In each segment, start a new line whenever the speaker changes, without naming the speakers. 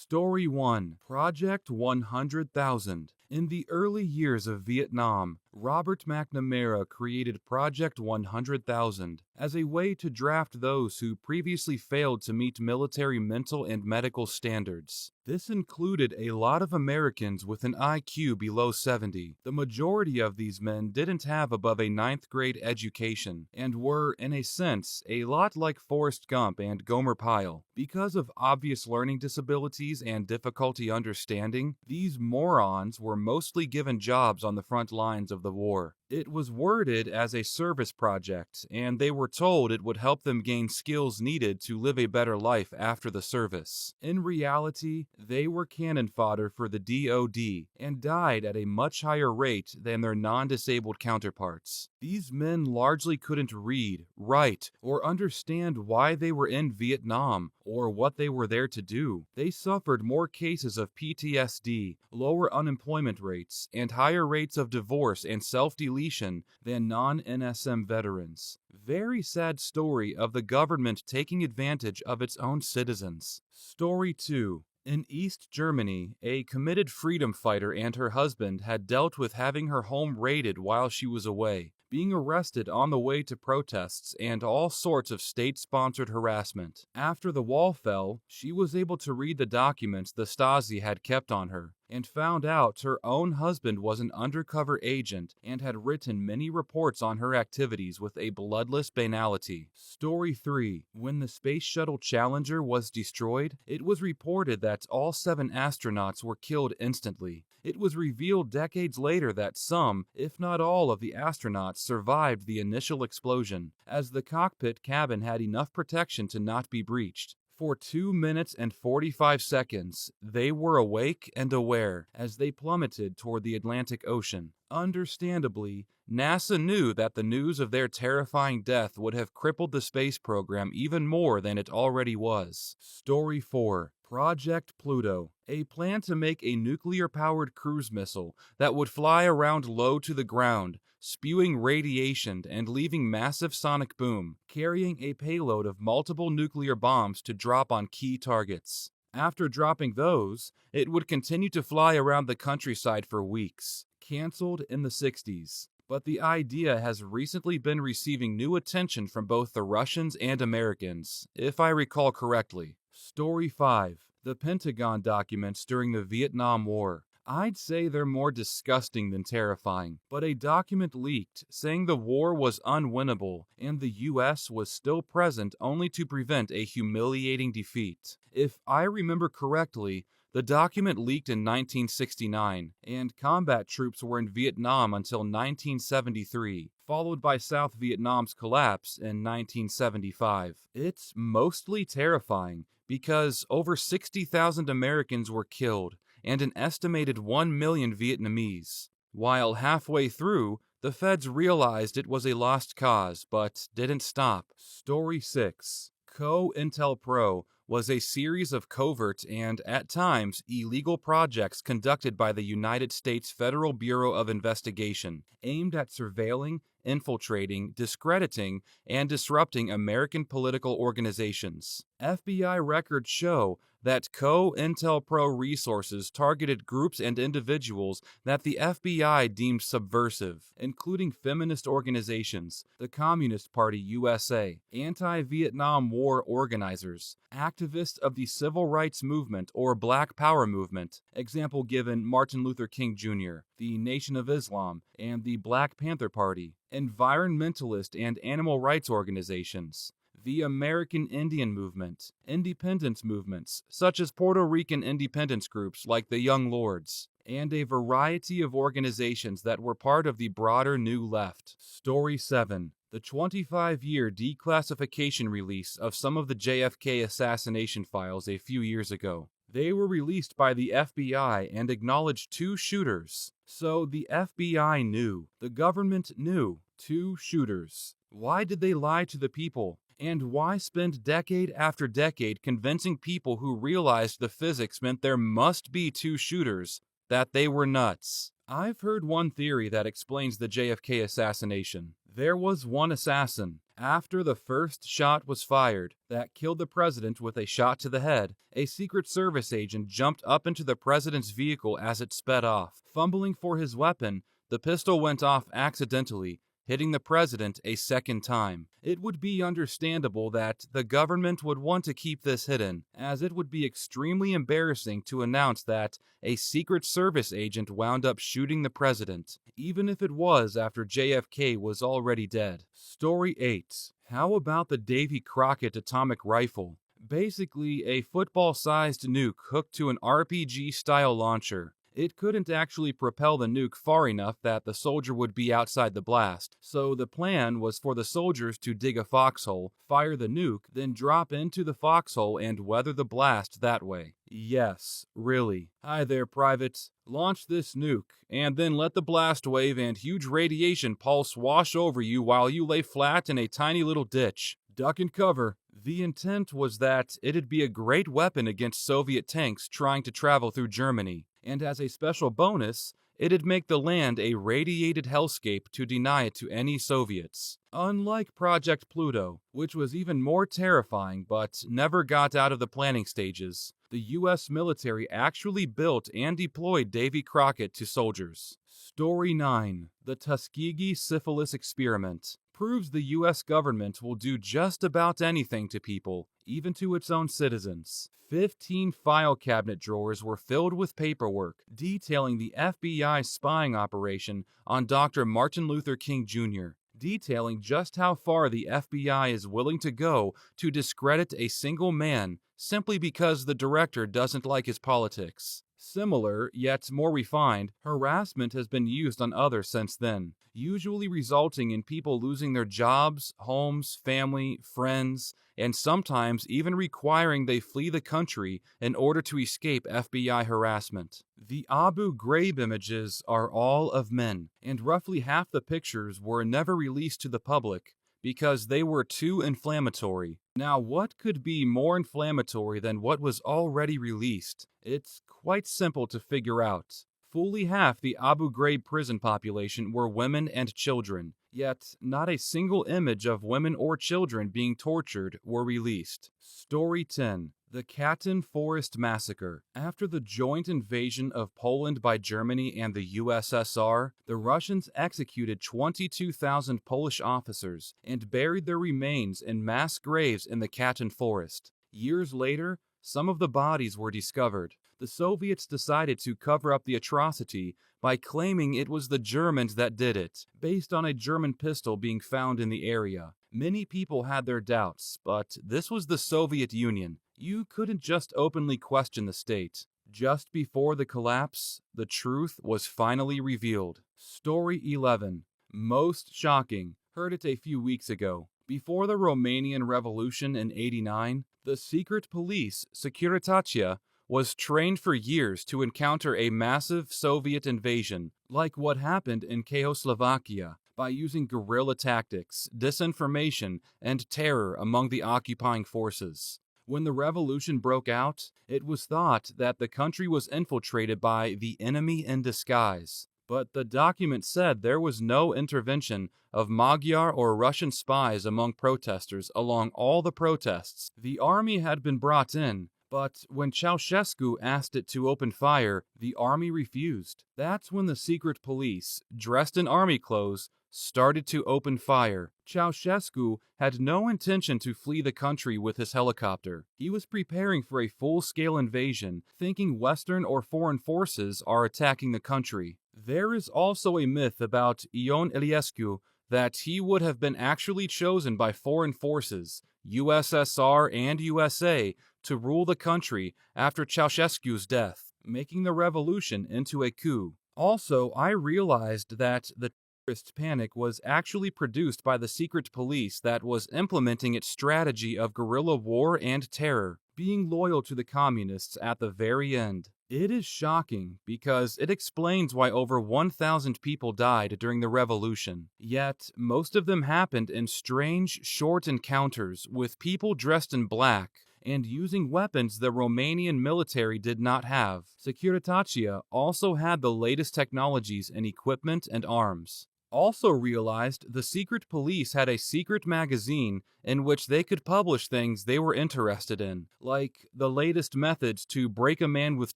Story 1. Project 100,000. In the early years of Vietnam, Robert McNamara created Project 100,000 as a way to draft those who previously failed to meet military mental and medical standards. This included a lot of Americans with an IQ below 70. The majority of these men didn't have above a 9th grade education and were, in a sense, a lot like Forrest Gump and Gomer Pyle. Because of obvious learning disabilities and difficulty understanding, these morons were mostly given jobs on the front lines of the war. It was worded as a service project, and they were told it would help them gain skills needed to live a better life after the service. In reality, they were cannon fodder for the DoD and died at a much higher rate than their non-disabled counterparts. These men largely couldn't read, write, or understand why they were in Vietnam or what they were there to do. They suffered more cases of PTSD, lower unemployment rates, and higher rates of divorce and self-deletion than non-NSM veterans. Very sad story of the government taking advantage of its own citizens. Story 2. In East Germany, a committed freedom fighter and her husband had dealt with having her home raided while she was away, being arrested on the way to protests, and all sorts of state-sponsored harassment. After the wall fell, she was able to read the documents the Stasi had kept on her, and found out her own husband was an undercover agent and had written many reports on her activities with a bloodless banality. Story 3. When the Space Shuttle Challenger was destroyed, it was reported that all 7 astronauts were killed instantly. It was revealed decades later that some, if not all, of the astronauts survived the initial explosion, as the cockpit cabin had enough protection to not be breached. For 2 minutes and 45 seconds, they were awake and aware as they plummeted toward the Atlantic Ocean. Understandably, NASA knew that the news of their terrifying death would have crippled the space program even more than it already was. Story 4. Project Pluto, a plan to make a nuclear-powered cruise missile that would fly around low to the ground, spewing radiation and leaving massive sonic boom, carrying a payload of multiple nuclear bombs to drop on key targets. After dropping those, it would continue to fly around the countryside for weeks. Cancelled in the 60s. But the idea has recently been receiving new attention from both the Russians and Americans, if I recall correctly. Story 5. The Pentagon documents during the Vietnam War. I'd say they're more disgusting than terrifying, but a document leaked saying the war was unwinnable and the U.S. was still present only to prevent a humiliating defeat. If I remember correctly, the document leaked in 1969, and combat troops were in Vietnam until 1973, followed by South Vietnam's collapse in 1975. It's mostly terrifying because over 60,000 Americans were killed, and an estimated 1 million Vietnamese. While halfway through, the feds realized it was a lost cause, but didn't stop. Story 6. COINTELPRO was a series of covert and, at times, illegal projects conducted by the United States Federal Bureau of Investigation, aimed at surveilling, infiltrating, discrediting, and disrupting American political organizations. FBI records show that COINTELPRO resources targeted groups and individuals that the FBI deemed subversive, including feminist organizations, the Communist Party USA, anti-Vietnam War organizers, activists of the Civil Rights Movement or Black Power movement, example given Martin Luther King Jr., the Nation of Islam, and the Black Panther Party, environmentalist and animal rights organizations, the American Indian Movement, independence movements such as Puerto Rican independence groups like the Young Lords, and a variety of organizations that were part of the broader New Left. Story 7. The 25-year declassification release of some of the JFK assassination files a few years ago. They were released by the FBI and acknowledged 2 shooters. So the FBI knew, the government knew, 2 shooters. Why did they lie to the people? And why spend decade after decade convincing people who realized the physics meant there must be 2 shooters that they were nuts? I've heard one theory that explains the JFK assassination. There was one assassin, After the first shot was fired that killed the president with a shot to the head, a Secret Service agent jumped up into the president's vehicle as it sped off. Fumbling for his weapon, the pistol went off accidentally, hitting the president a second time. It would be understandable that the government would want to keep this hidden, as it would be extremely embarrassing to announce that a Secret Service agent wound up shooting the president, even if it was after JFK was already dead. Story 8. How about the Davy Crockett atomic rifle? Basically, a football-sized nuke hooked to an RPG-style launcher. It couldn't actually propel the nuke far enough that the soldier would be outside the blast, so the plan was for the soldiers to dig a foxhole, fire the nuke, then drop into the foxhole and weather the blast that way. Yes, really. Hi there, Private. Launch this nuke, and then let the blast wave and huge radiation pulse wash over you while you lay flat in a tiny little ditch. Duck and cover. The intent was that it'd be a great weapon against Soviet tanks trying to travel through Germany, and as a special bonus, it'd make the land a radiated hellscape to deny it to any Soviets. Unlike Project Pluto, which was even more terrifying but never got out of the planning stages, the US military actually built and deployed Davy Crockett to soldiers. Story 9. The Tuskegee Syphilis Experiment proves the US government will do just about anything to people, even to its own citizens. 15 file cabinet drawers were filled with paperwork detailing the FBI spying operation on Dr. Martin Luther King Jr., detailing just how far the FBI is willing to go to discredit a single man simply because the director doesn't like his politics. Similar, yet more refined, harassment has been used on others since then, usually resulting in people losing their jobs, homes, family, friends, and sometimes even requiring they flee the country in order to escape FBI harassment. The Abu Ghraib images are all of men, and roughly half the pictures were never released to the public because they were too inflammatory. Now, what could be more inflammatory than what was already released? It's quite simple to figure out. Fully half the Abu Ghraib prison population were women and children, yet not a single image of women or children being tortured were released. Story 10. The Katyn Forest Massacre. After the joint invasion of Poland by Germany and the USSR, the Russians executed 22,000 Polish officers and buried their remains in mass graves in the Katyn Forest. Years later, some of the bodies were discovered. The Soviets decided to cover up the atrocity by claiming it was the Germans that did it, based on a German pistol being found in the area. Many people had their doubts, but this was the Soviet Union. You couldn't just openly question the state. Just before the collapse, the truth was finally revealed. Story 11. Most shocking. Heard it a few weeks ago. Before the Romanian Revolution in '89, the secret police, Securitatea, was trained for years to encounter a massive Soviet invasion, like what happened in Czechoslovakia, by using guerrilla tactics, disinformation, and terror among the occupying forces. When the revolution broke out, it was thought that the country was infiltrated by the enemy in disguise. But the document said there was no intervention of Magyar or Russian spies among protesters along all the protests. The army had been brought in, but when Ceausescu asked it to open fire, the army refused. That's when the secret police, dressed in army clothes, started to open fire. Ceausescu had no intention to flee the country with his helicopter. He was preparing for a full-scale invasion, thinking Western or foreign forces are attacking the country. There is also a myth about Ion Iliescu that he would have been actually chosen by foreign forces, USSR and USA, to rule the country after Ceausescu's death, making the revolution into a coup. Also, I realized that the terrorist panic was actually produced by the secret police that was implementing its strategy of guerrilla war and terror, being loyal to the communists at the very end. It is shocking because it explains why over 1,000 people died during the revolution. Yet, most of them happened in strange, short encounters with people dressed in black and using weapons the Romanian military did not have. Securitatea also had the latest technologies in equipment and arms. also realized the secret police had a secret magazine in which they could publish things they were interested in, like the latest methods to break a man with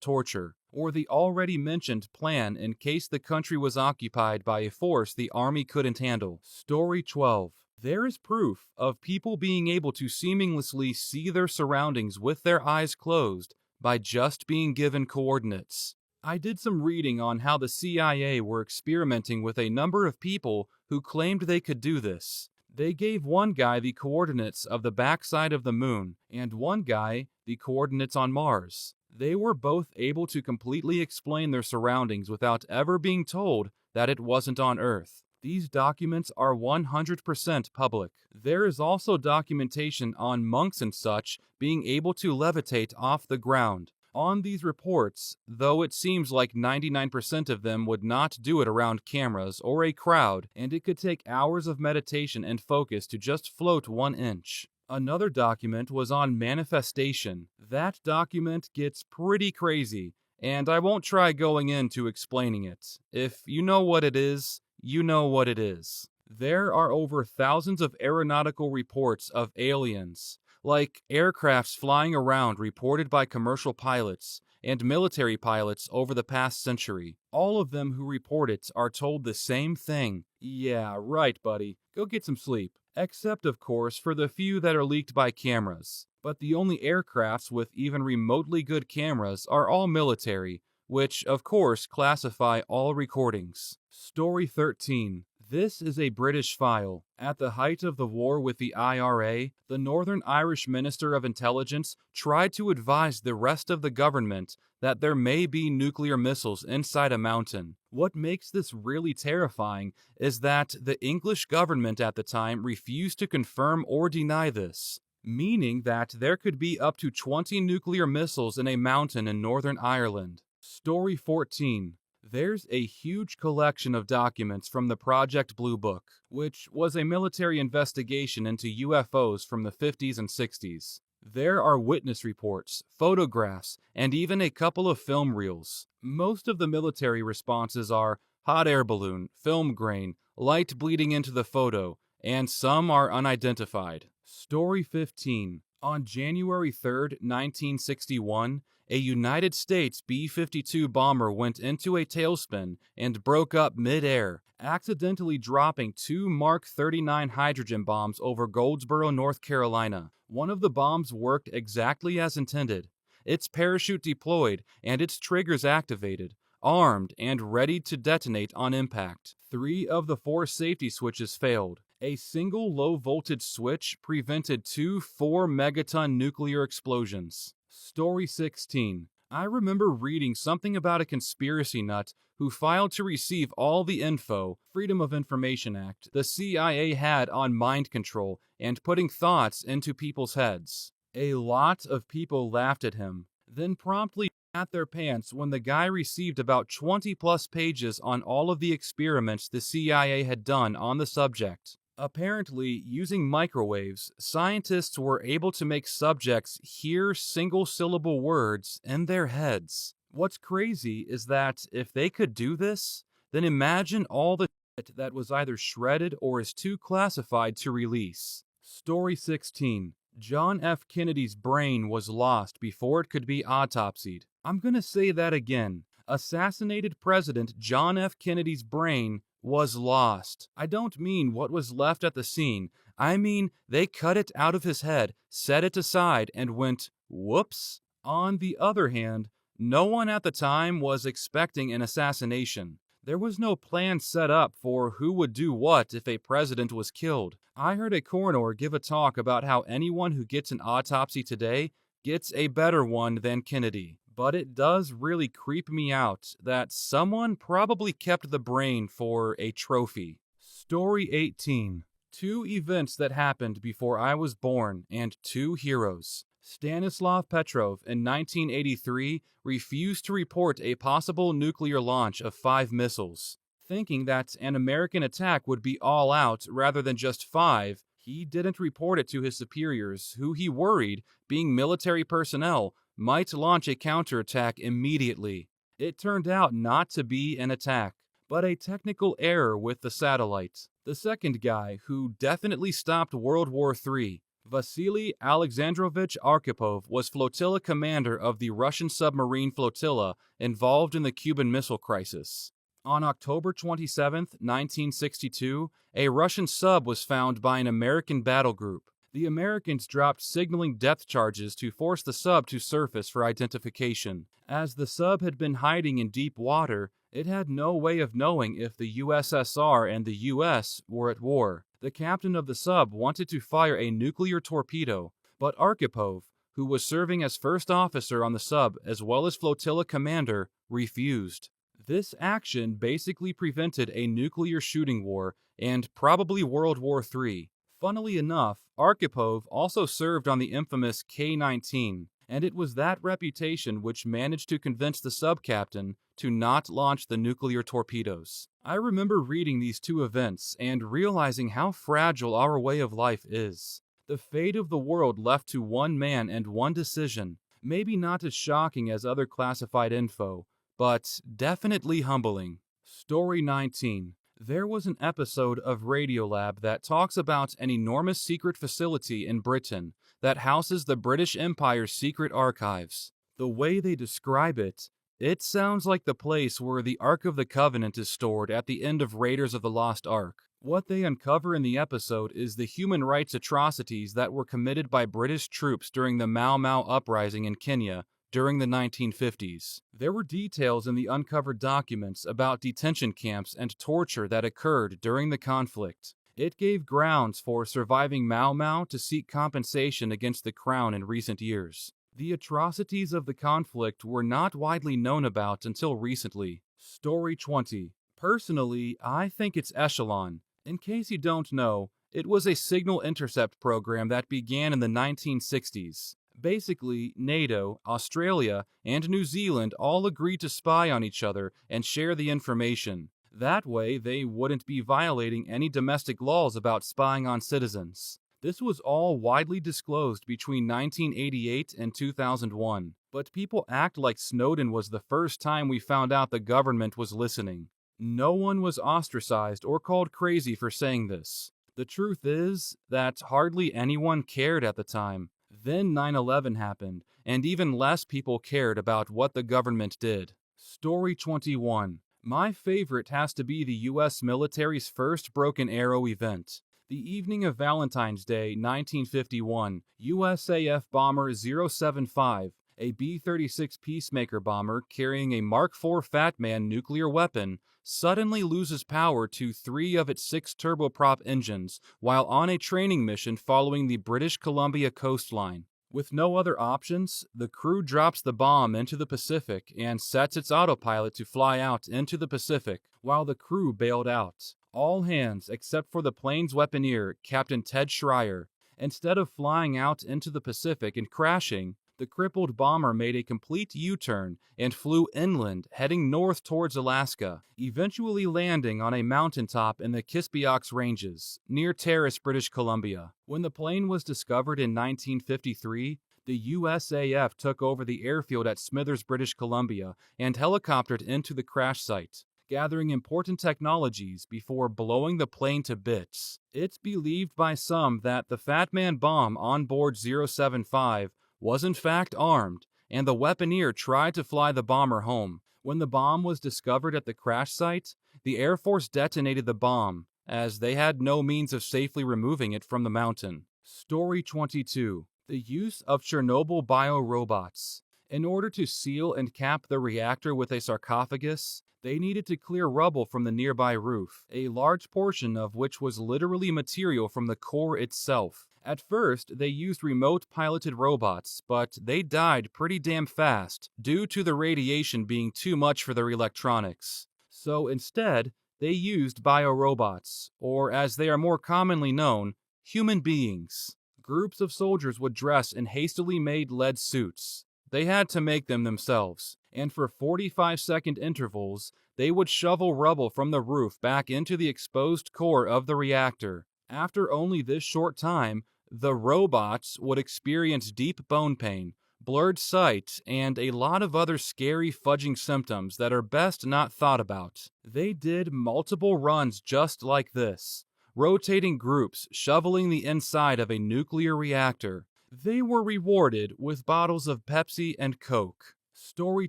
torture, or the already mentioned plan in case the country was occupied by a force the army couldn't handle. Story 12. There is proof of people being able to seamlessly see their surroundings with their eyes closed by just being given coordinates. I did some reading on how the CIA were experimenting with a number of people who claimed they could do this. They gave one guy the coordinates of the backside of the moon, and one guy the coordinates on Mars. They were both able to completely explain their surroundings without ever being told that it wasn't on Earth. These documents are 100% public. There is also documentation on monks and such being able to levitate off the ground. On these reports, though it seems like 99% of them would not do it around cameras or a crowd, and it could take hours of meditation and focus to just float 1 inch. Another document was on manifestation. That document gets pretty crazy, and I won't try going into explaining it. If you know what it is, you know what it is. There are over thousands of aeronautical reports of aliens, like aircrafts flying around reported by commercial pilots and military pilots over the past century. All of them who report it are told the same thing. Yeah, right, buddy. Go get some sleep. Except, of course, for the few that are leaked by cameras. But the only aircrafts with even remotely good cameras are all military, which, of course, classify all recordings. Story 13. This is a British file. At the height of the war with the IRA, the Northern Irish Minister of Intelligence tried to advise the rest of the government that there may be nuclear missiles inside a mountain. What makes this really terrifying is that the English government at the time refused to confirm or deny this, meaning that there could be up to 20 nuclear missiles in a mountain in Northern Ireland. Story 14. There's a huge collection of documents from the Project Blue Book, which was a military investigation into UFOs from the 50s and 60s. There are witness reports, photographs, and even a couple of film reels. Most of the military responses are hot air balloon, film grain, light bleeding into the photo, and some are unidentified. Story 15. On January 3, 1961, a United States B-52 bomber went into a tailspin and broke up mid-air, accidentally dropping 2 Mark 39 hydrogen bombs over Goldsboro, North Carolina. One of the bombs worked exactly as intended. Its parachute deployed and its triggers activated, armed and ready to detonate on impact. 3 of the 4 safety switches failed. A single low-voltage switch prevented 2 4-megaton nuclear explosions. Story 16. I remember reading something about a conspiracy nut who filed to receive all the info, Freedom of Information Act, the CIA had on mind control and putting thoughts into people's heads. A lot of people laughed at him, then promptly at their pants when the guy received about 20 plus pages on all of the experiments the CIA had done on the subject. Apparently, using microwaves, scientists were able to make subjects hear single-syllable words in their heads. What's crazy is that if they could do this, then imagine all the shit that was either shredded or is too classified to release. Story 16. John F. Kennedy's brain was lost before it could be autopsied. I'm gonna say that again. Assassinated President John F. Kennedy's brain was lost. I don't mean what was left at the scene. I mean they cut it out of his head, set it aside, and went, whoops. On the other hand, no one at the time was expecting an assassination. There was no plan set up for who would do what if a president was killed. I heard a coroner give a talk about how anyone who gets an autopsy today gets a better one than Kennedy. But it does really creep me out that someone probably kept the brain for a trophy. Story 18. 2 events that happened before I was born and 2 heroes. Stanislav Petrov in 1983 refused to report a possible nuclear launch of 5 missiles. Thinking that an American attack would be all out rather than just 5, he didn't report it to his superiors, who he worried, being military personnel, might launch a counterattack immediately. It turned out not to be an attack, but a technical error with the satellite. The second guy, who definitely stopped World War III, Vasily Alexandrovich Arkhipov, was flotilla commander of the Russian submarine flotilla involved in the Cuban Missile Crisis. On October 27, 1962, a Russian sub was found by an American battle group. The Americans dropped signaling depth charges to force the sub to surface for identification. As the sub had been hiding in deep water, it had no way of knowing if the USSR and the US were at war. The captain of the sub wanted to fire a nuclear torpedo, but Arkhipov, who was serving as first officer on the sub as well as flotilla commander, refused. This action basically prevented a nuclear shooting war and probably World War III. Funnily enough, Arkhipov also served on the infamous K-19, and it was that reputation which managed to convince the sub-captain to not launch the nuclear torpedoes. I remember reading these two events and realizing how fragile our way of life is. The fate of the world left to one man and one decision, maybe not as shocking as other classified info, but definitely humbling. Story 19. There was an episode of Radiolab that talks about an enormous secret facility in Britain that houses the British Empire's secret archives. The way they describe it, it sounds like the place where the Ark of the Covenant is stored at the end of Raiders of the Lost Ark. What they uncover in the episode is the human rights atrocities that were committed by British troops during the Mau Mau uprising in Kenya during the 1950s. There were details in the uncovered documents about detention camps and torture that occurred during the conflict. It gave grounds for surviving Mau Mau to seek compensation against the Crown in recent years. The atrocities of the conflict were not widely known about until recently. Story 20. Personally, I think it's Echelon. In case you don't know, it was a signal intercept program that began in the 1960s. Basically, NATO, Australia, and New Zealand all agreed to spy on each other and share the information. That way, they wouldn't be violating any domestic laws about spying on citizens. This was all widely disclosed between 1988 and 2001, but people act like Snowden was the first time we found out the government was listening. No one was ostracized or called crazy for saying this. The truth is that hardly anyone cared at the time. Then 9/11 happened, and even less people cared about what the government did. Story 21. My favorite has to be the U.S. military's first broken arrow event. The evening of Valentine's Day, 1951, USAF Bomber 075, a B-36 Peacemaker bomber carrying a Mark IV Fat Man nuclear weapon, suddenly loses power to 3 of its 6 turboprop engines while on a training mission following the British Columbia coastline. With no other options, the crew drops the bomb into the Pacific and sets its autopilot to fly out into the Pacific while the crew bailed out. All hands except for the plane's weaponeer, Captain Ted Schreier. Instead of flying out into the Pacific and crashing, the crippled bomber made a complete U-turn and flew inland, heading north towards Alaska, eventually landing on a mountaintop in the Kispiox Ranges, near Terrace, British Columbia. When the plane was discovered in 1953, the USAF took over the airfield at Smithers, British Columbia, and helicoptered into the crash site, gathering important technologies before blowing the plane to bits. It's believed by some that the Fat Man bomb on board 075 was in fact armed, and the weaponeer tried to fly the bomber home. When the bomb was discovered at the crash site, the Air Force detonated the bomb, as they had no means of safely removing it from the mountain. Story 22. The use of Chernobyl biorobots. In order to seal and cap the reactor with a sarcophagus, they needed to clear rubble from the nearby roof, a large portion of which was literally material from the core itself. At first, they used remote-piloted robots, but they died pretty damn fast due to the radiation being too much for their electronics. So instead, they used biorobots, or as they are more commonly known, human beings. Groups of soldiers would dress in hastily made lead suits. They had to make them themselves, and for 45-second intervals, they would shovel rubble from the roof back into the exposed core of the reactor. After only this short time, the robots would experience deep bone pain, blurred sight, and a lot of other scary fudging symptoms that are best not thought about. They did multiple runs just like this, rotating groups shoveling the inside of a nuclear reactor. They were rewarded with bottles of Pepsi and Coke. Story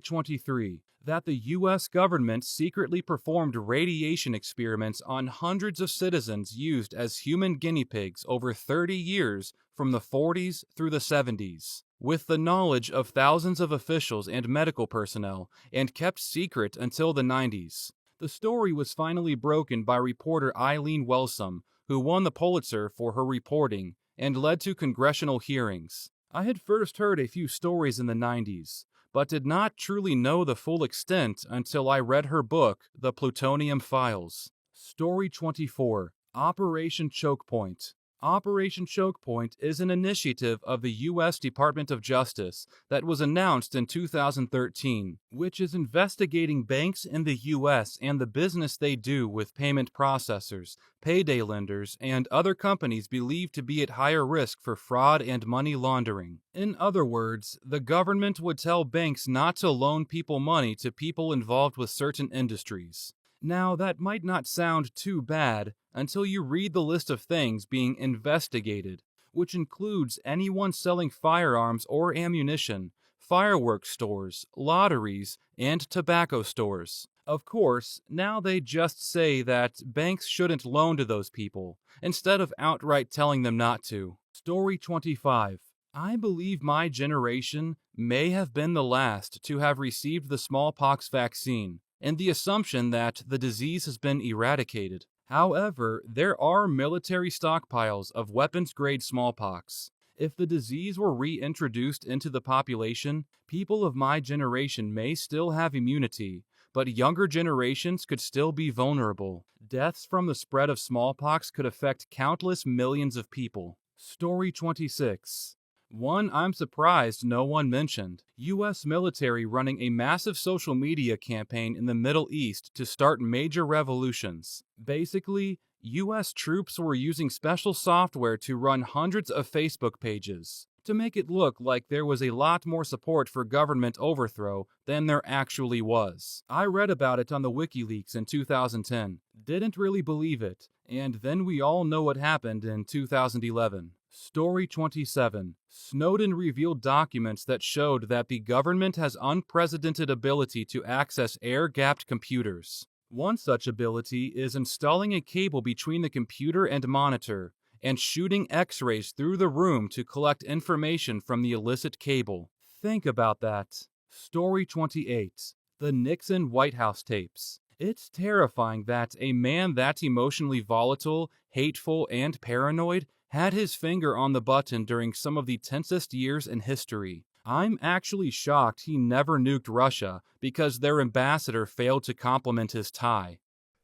23. That the U.S. government secretly performed radiation experiments on hundreds of citizens used as human guinea pigs over 30 years from the 40s through the 70s, with the knowledge of thousands of officials and medical personnel, and kept secret until the 90s. The story was finally broken by reporter Eileen Wellsome, who won the Pulitzer for her reporting and led to congressional hearings. I had first heard a few stories in the 90s, but did not truly know the full extent until I read her book, The Plutonium Files. Story 24. Operation Choke Point. Operation Choke Point is an initiative of the U.S. Department of Justice that was announced in 2013, which is investigating banks in the U.S. and the business they do with payment processors, payday lenders, and other companies believed to be at higher risk for fraud and money laundering. In other words, the government would tell banks not to loan people money to people involved with certain industries. Now, that might not sound too bad until you read the list of things being investigated, which includes anyone selling firearms or ammunition, fireworks stores, lotteries, and tobacco stores. Of course, now they just say that banks shouldn't loan to those people, instead of outright telling them not to. Story 25. I believe my generation may have been the last to have received the smallpox vaccine, and the assumption that the disease has been eradicated. However, there are military stockpiles of weapons-grade smallpox. If the disease were reintroduced into the population, people of my generation may still have immunity, but younger generations could still be vulnerable. Deaths from the spread of smallpox could affect countless millions of people. Story 26. One I'm surprised no one mentioned. U.S. military running a massive social media campaign in the Middle East to start major revolutions. Basically, U.S. troops were using special software to run hundreds of Facebook pages to make it look like there was a lot more support for government overthrow than there actually was. I read about it on the WikiLeaks in 2010, didn't really believe it, and then we all know what happened in 2011. Story 27. Snowden revealed documents that showed that the government has unprecedented ability to access air-gapped computers. One such ability is installing a cable between the computer and monitor and shooting X-rays through the room to collect information from the illicit cable. Think about that. Story 28. The Nixon White House tapes. It's terrifying that a man that emotionally volatile, hateful, and paranoid had his finger on the button during some of the tensest years in history. I'm actually shocked he never nuked Russia because their ambassador failed to compliment his tie.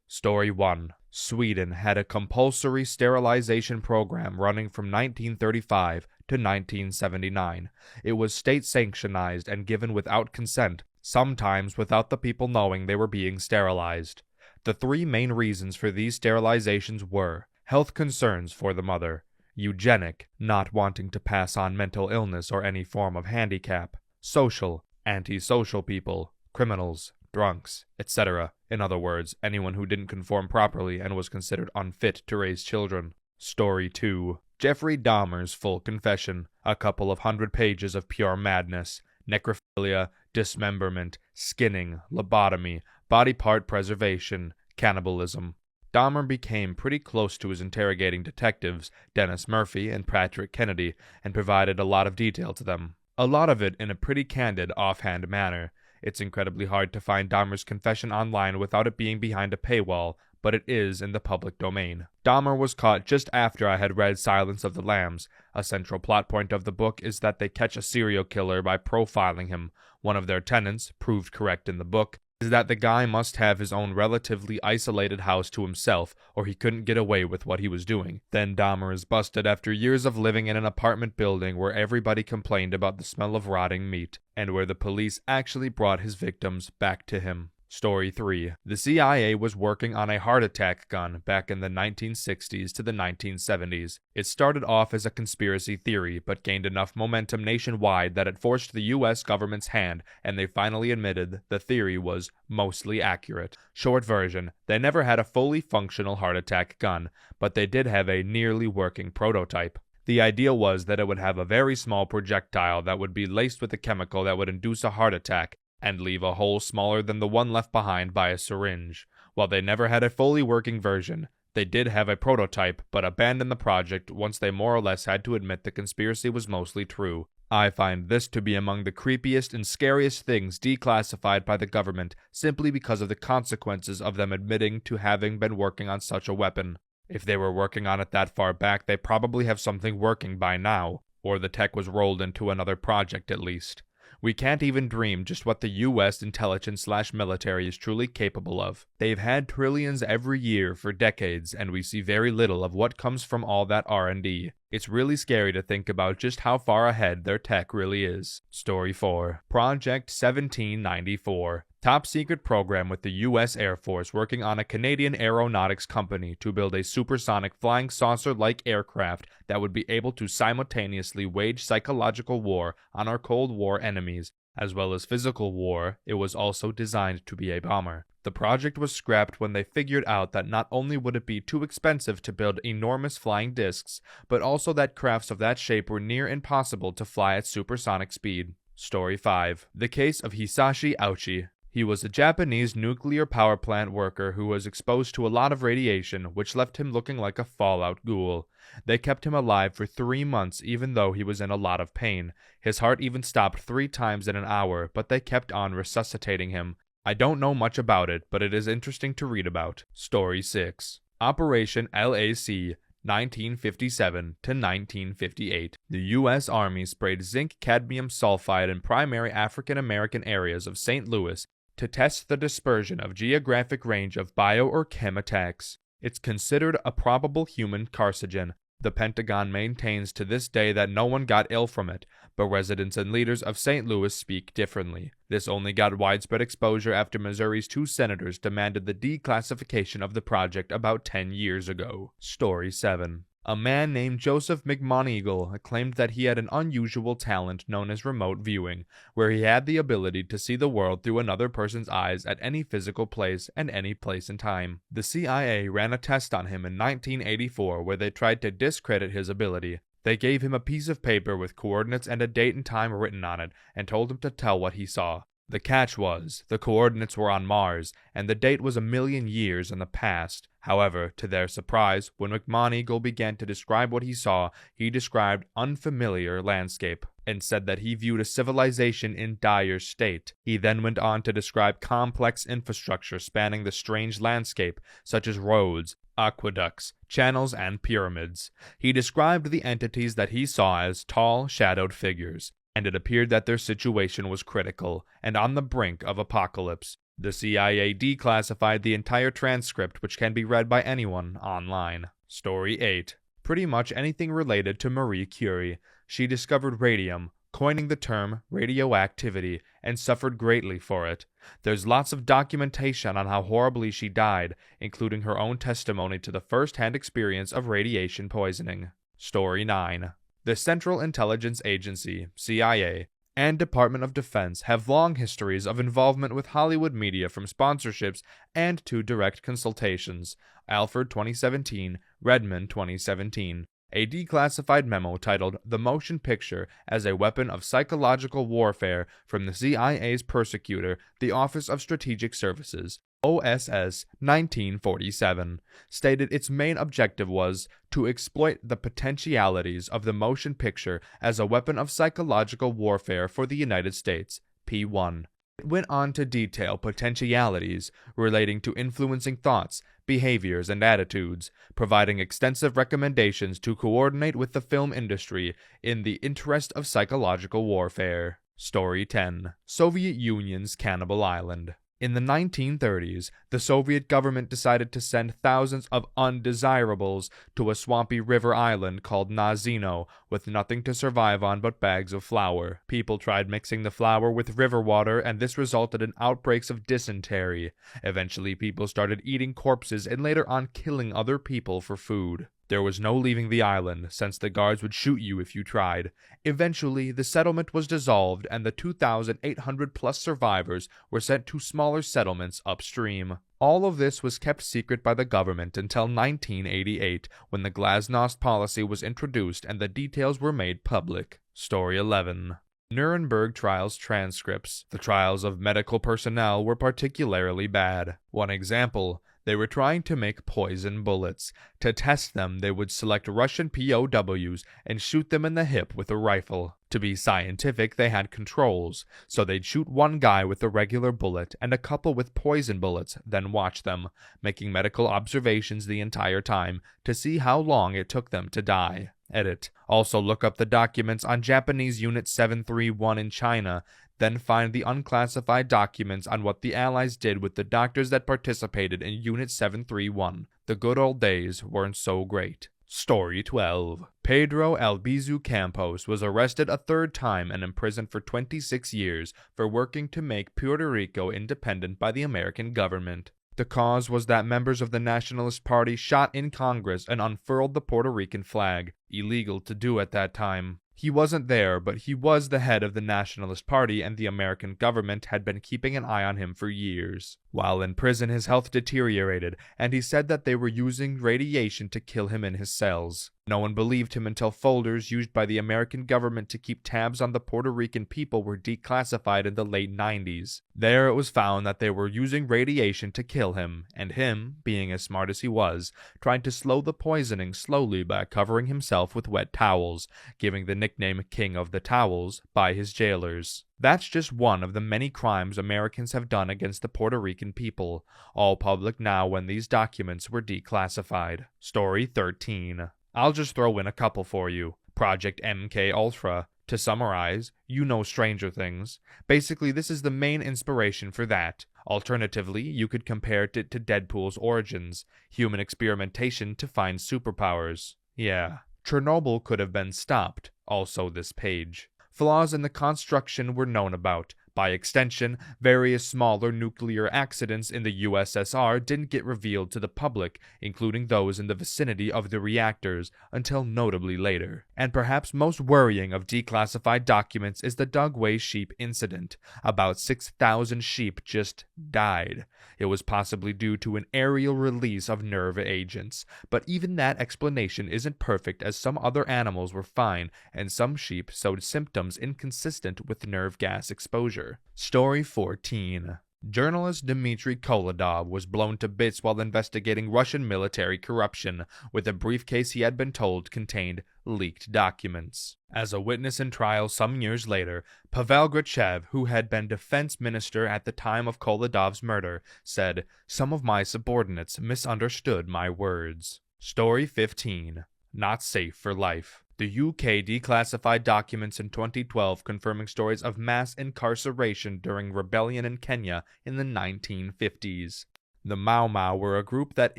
Story 1. Sweden had a compulsory sterilization program running from 1935 to 1979. It was state-sanctioned and given without consent, sometimes without the people knowing they were being sterilized. The three main reasons for these sterilizations were health concerns for the mother, eugenic, not wanting to pass on mental illness or any form of handicap, social, antisocial people, criminals, drunks, etc. In other words, anyone who didn't conform properly and was considered unfit to raise children. Story 2. Jeffrey Dahmer's full confession, a couple of 100 pages of pure madness, necrophilia, dismemberment, skinning, lobotomy, body part preservation, cannibalism. Dahmer became pretty close to his interrogating detectives, Dennis Murphy and Patrick Kennedy, and provided a lot of detail to them. A lot of it in a pretty candid, offhand manner. It's incredibly hard to find Dahmer's confession online without it being behind a paywall, but it is in the public domain. Dahmer was caught just after I had read Silence of the Lambs. A central plot point of the book is that they catch a serial killer by profiling him. One of their tenets, proved correct in the book, is that the guy must have his own relatively isolated house to himself, or he couldn't get away with what he was doing. Then Dahmer is busted after years of living in an apartment building where everybody complained about the smell of rotting meat, and where the police actually brought his victims back to him. Story 3. The CIA was working on a heart attack gun back in the 1960s to the 1970s. It started off as a conspiracy theory, but gained enough momentum nationwide that it forced the US government's hand, and they finally admitted the theory was mostly accurate. Short version, they never had a fully functional heart attack gun, but they did have a nearly working prototype. The idea was that it would have a very small projectile that would be laced with a chemical that would induce a heart attack, and leave a hole smaller than the one left behind by a syringe. While they never had a fully working version, they did have a prototype, but abandoned the project once they more or less had to admit the conspiracy was mostly true. I find this to be among the creepiest and scariest things declassified by the government, simply because of the consequences of them admitting to having been working on such a weapon. If they were working on it that far back, they probably have something working by now, or the tech was rolled into another project at least. We can't even dream just what the US intelligence/military is truly capable of. They've had trillions every year for decades, and we see very little of what comes from all that R&D. It's really scary to think about just how far ahead their tech really is. Story 4. Project 1794. Top secret program with the US Air Force working on a Canadian aeronautics company to build a supersonic flying saucer-like aircraft that would be able to simultaneously wage psychological war on our Cold War enemies, as well as physical war. It was also designed to be a bomber. The project was scrapped when they figured out that not only would it be too expensive to build enormous flying discs, but also that crafts of that shape were near impossible to fly at supersonic speed. Story 5. The case of Hisashi Ouchi. He was a Japanese nuclear power plant worker who was exposed to a lot of radiation, which left him looking like a Fallout ghoul. They kept him alive for 3 months even though he was in a lot of pain. His heart even stopped 3 times in an hour, but they kept on resuscitating him. I don't know much about it, but it is interesting to read about. Story 6. Operation LAC 1957 to 1958. The U.S. Army sprayed zinc cadmium sulfide in primary African American areas of St. Louis to test the dispersion of geographic range of bio or chem attacks. It's considered a probable human carcinogen. The Pentagon maintains to this day that no one got ill from it, but residents and leaders of St. Louis speak differently. This only got widespread exposure after Missouri's 2 senators demanded the declassification of the project about 10 years ago. Story 7. A man named Joseph McMoneagle claimed that he had an unusual talent known as remote viewing, where he had the ability to see the world through another person's eyes at any physical place and any place and time. The CIA ran a test on him in 1984 where they tried to discredit his ability. They gave him a piece of paper with coordinates and a date and time written on it and told him to tell what he saw. The catch was, the coordinates were on Mars, and the date was 1,000,000 years in the past. However, to their surprise, when McMoneagle began to describe what he saw, he described unfamiliar landscape, and said that he viewed a civilization in dire state. He then went on to describe complex infrastructure spanning the strange landscape, such as roads, aqueducts, channels, and pyramids. He described the entities that he saw as tall, shadowed figures, and it appeared that their situation was critical, and on the brink of apocalypse. The CIA declassified the entire transcript, which can be read by anyone online. Story 8. Pretty much anything related to Marie Curie. She discovered radium, coining the term radioactivity, and suffered greatly for it. There's lots of documentation on how horribly she died, including her own testimony to the first-hand experience of radiation poisoning. Story 9. The Central Intelligence Agency, CIA, and Department of Defense have long histories of involvement with Hollywood media, from sponsorships and to direct consultations. Alford 2017, Redmond 2017. A declassified memo titled The Motion Picture as a Weapon of Psychological Warfare from the CIA's persecutor, the Office of Strategic Services, OSS 1947, stated its main objective was to exploit the potentialities of the motion picture as a weapon of psychological warfare for the United States, P1. It went on to detail potentialities relating to influencing thoughts, behaviors, and attitudes, providing extensive recommendations to coordinate with the film industry in the interest of psychological warfare. Story 10. Soviet Union's Cannibal Island. In the 1930s, the Soviet government decided to send thousands of undesirables to a swampy river island called Nazino with nothing to survive on but bags of flour. People tried mixing the flour with river water, and this resulted in outbreaks of dysentery. Eventually, people started eating corpses and later on killing other people for food. There was no leaving the island, since the guards would shoot you if you tried. Eventually, the settlement was dissolved, and the 2,800 plus survivors were sent to smaller settlements upstream. All of this was kept secret by the government until 1988, when the Glasnost policy was introduced and the details were made public. Story 11. Nuremberg trials transcripts. The trials of medical personnel were particularly bad. One example: they were trying to make poison bullets. To test them, they would select Russian POWs and shoot them in the hip with a rifle. To be scientific, they had controls, so they'd shoot one guy with a regular bullet and a couple with poison bullets, then watch them, making medical observations the entire time to see how long it took them to die. Edit. Also look up the documents on Japanese Unit 731 in China, then find the unclassified documents on what the Allies did with the doctors that participated in Unit 731. The good old days weren't so great. Story 12. Pedro Albizu Campos was arrested a third time and imprisoned for 26 years for working to make Puerto Rico independent by the American government. The cause was that members of the Nationalist Party shot in Congress and unfurled the Puerto Rican flag, illegal to do at that time. He wasn't there, but he was the head of the Nationalist Party, and the American government had been keeping an eye on him for years. While in prison, his health deteriorated, and he said that they were using radiation to kill him in his cells. No one believed him until folders used by the American government to keep tabs on the Puerto Rican people were declassified in the late 90s. There it was found that they were using radiation to kill him, and him, being as smart as he was, tried to slow the poisoning slowly by covering himself with wet towels, giving the nickname King of the Towels by his jailers. That's just one of the many crimes Americans have done against the Puerto Rican people, all public now when these documents were declassified. Story 13. I'll just throw in a couple for you. Project MK Ultra. To summarize, you know Stranger Things. Basically, this is the main inspiration for that. Alternatively, you could compare it to Deadpool's origins, human experimentation to find superpowers. Yeah. Chernobyl could have been stopped. Also this page. Flaws in the construction were known about. By extension, various smaller nuclear accidents in the USSR didn't get revealed to the public, including those in the vicinity of the reactors, until notably later. And perhaps most worrying of declassified documents is the Dugway sheep incident. About 6,000 sheep just died. It was possibly due to an aerial release of nerve agents, but even that explanation isn't perfect, as some other animals were fine, and some sheep showed symptoms inconsistent with nerve gas exposure. Story 14. Journalist Dmitry Koledov was blown to bits while investigating Russian military corruption, with a briefcase he had been told contained leaked documents. As a witness in trial some years later, Pavel Grachev, who had been defense minister at the time of Koledov's murder, said, "Some of my subordinates misunderstood my words." Story 15. Not safe for life. The UK declassified documents in 2012 confirming stories of mass incarceration during rebellion in Kenya in the 1950s. The Mau Mau were a group that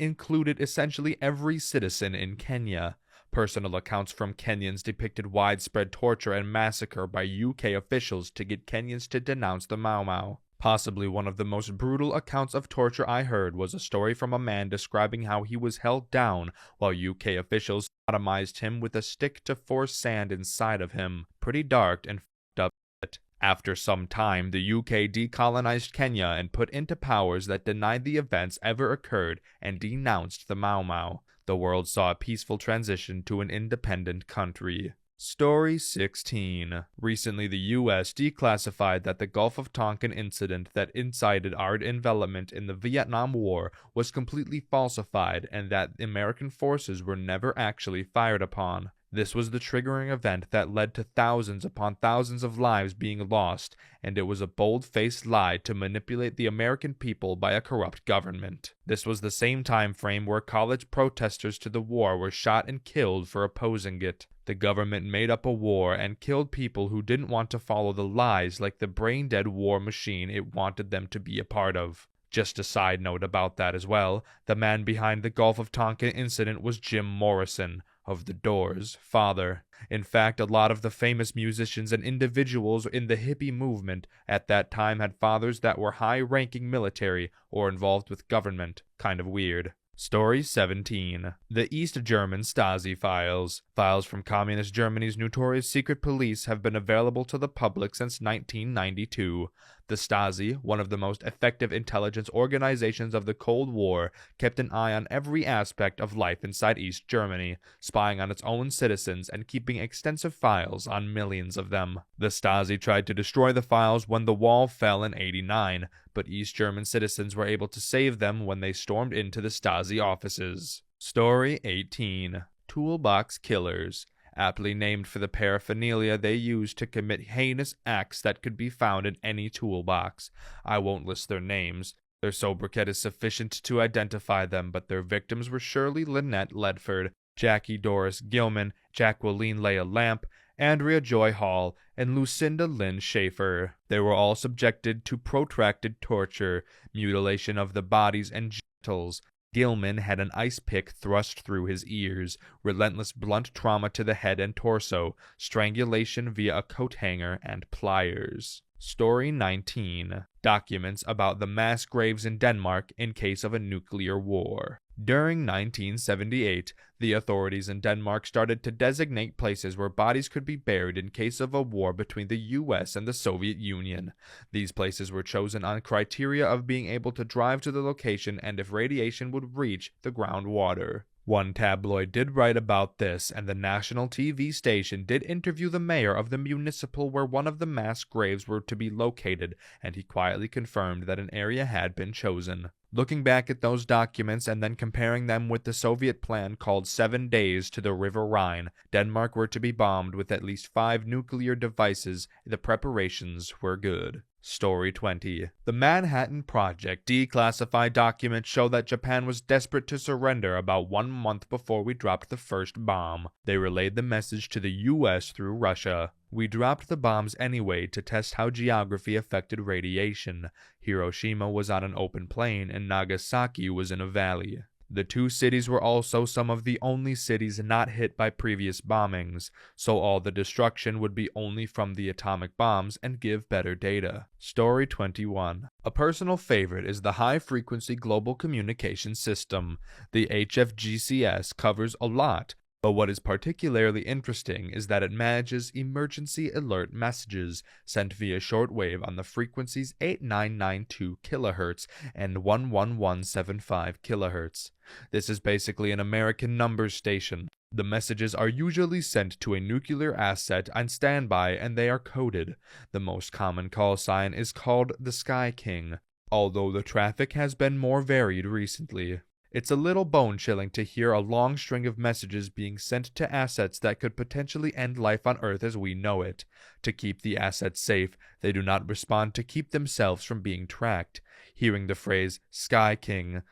included essentially every citizen in Kenya. Personal accounts from Kenyans depicted widespread torture and massacre by UK officials to get Kenyans to denounce the Mau Mau. Possibly one of the most brutal accounts of torture I heard was a story from a man describing how he was held down while UK officials sodomized him with a stick to force sand inside of him. Pretty dark and f***ed up shit. After some time, the UK decolonized Kenya and put into powers that denied the events ever occurred and denounced the Mau Mau. The world saw a peaceful transition to an independent country. Story 16. Recently, the U.S. declassified that the Gulf of Tonkin incident that incited our envelopment in the Vietnam War was completely falsified and that American forces were never actually fired upon. This was the triggering event that led to thousands upon thousands of lives being lost, and it was a bold-faced lie to manipulate the American people by a corrupt government. This was the same time frame where college protesters to the war were shot and killed for opposing it. The government made up a war and killed people who didn't want to follow the lies like the brain-dead war machine it wanted them to be a part of. Just a side note about that as well, the man behind the Gulf of Tonkin incident was Jim Morrison, of The Doors' father. In fact, a lot of the famous musicians and individuals in the hippie movement at that time had fathers that were high-ranking military or involved with government. Kind of weird. Story 17. The East German Stasi Files. Files from Communist Germany's notorious secret police have been available to the public since 1992. The Stasi, one of the most effective intelligence organizations of the Cold War, kept an eye on every aspect of life inside East Germany, spying on its own citizens and keeping extensive files on millions of them. The Stasi tried to destroy the files when the wall fell in '89, but East German citizens were able to save them when they stormed into the Stasi offices. Story 18. Toolbox Killers. Aptly named for the paraphernalia they used to commit heinous acts that could be found in any toolbox. I won't list their names. Their sobriquet is sufficient to identify them, but their victims were Shirley Lynette Ledford, Jackie Doris Gilman, Jacqueline Leah Lamp, Andrea Joy Hall, and Lucinda Lynn Schaefer. They were all subjected to protracted torture, mutilation of the bodies and genitals. Gilman had an ice pick thrust through his ears, relentless blunt trauma to the head and torso, strangulation via a coat hanger, and pliers. Story 19. Documents about the mass graves in Denmark in case of a nuclear war. During 1978, the authorities in Denmark started to designate places where bodies could be buried in case of a war between the US and the Soviet Union. These places were chosen on criteria of being able to drive to the location and if radiation would reach the groundwater. One tabloid did write about this, and the national TV station did interview the mayor of the municipal where one of the mass graves were to be located, and he quietly confirmed that an area had been chosen. Looking back at those documents and then comparing them with the Soviet plan called 7 Days to the River Rhine, Denmark were to be bombed with at least 5 nuclear devices. The preparations were good. Story 20. The Manhattan Project declassified documents show that Japan was desperate to surrender about 1 month before we dropped the first bomb. They relayed the message to the US through Russia. We dropped the bombs anyway to test how geography affected radiation. Hiroshima was on an open plain and Nagasaki was in a valley. The two cities were also some of the only cities not hit by previous bombings, so all the destruction would be only from the atomic bombs and give better data. Story 21. A personal favorite is the High Frequency Global Communication System. The HFGCS covers a lot, but what is particularly interesting is that it manages emergency alert messages sent via shortwave on the frequencies 8992 kHz and 11175 kHz. This is basically an American numbers station. The messages are usually sent to a nuclear asset on standby and they are coded. The most common call sign is called the Sky King, although the traffic has been more varied recently. It's a little bone-chilling to hear a long string of messages being sent to assets that could potentially end life on Earth as we know it. To keep the assets safe, they do not respond to keep themselves from being tracked. Hearing the phrase, Sky King,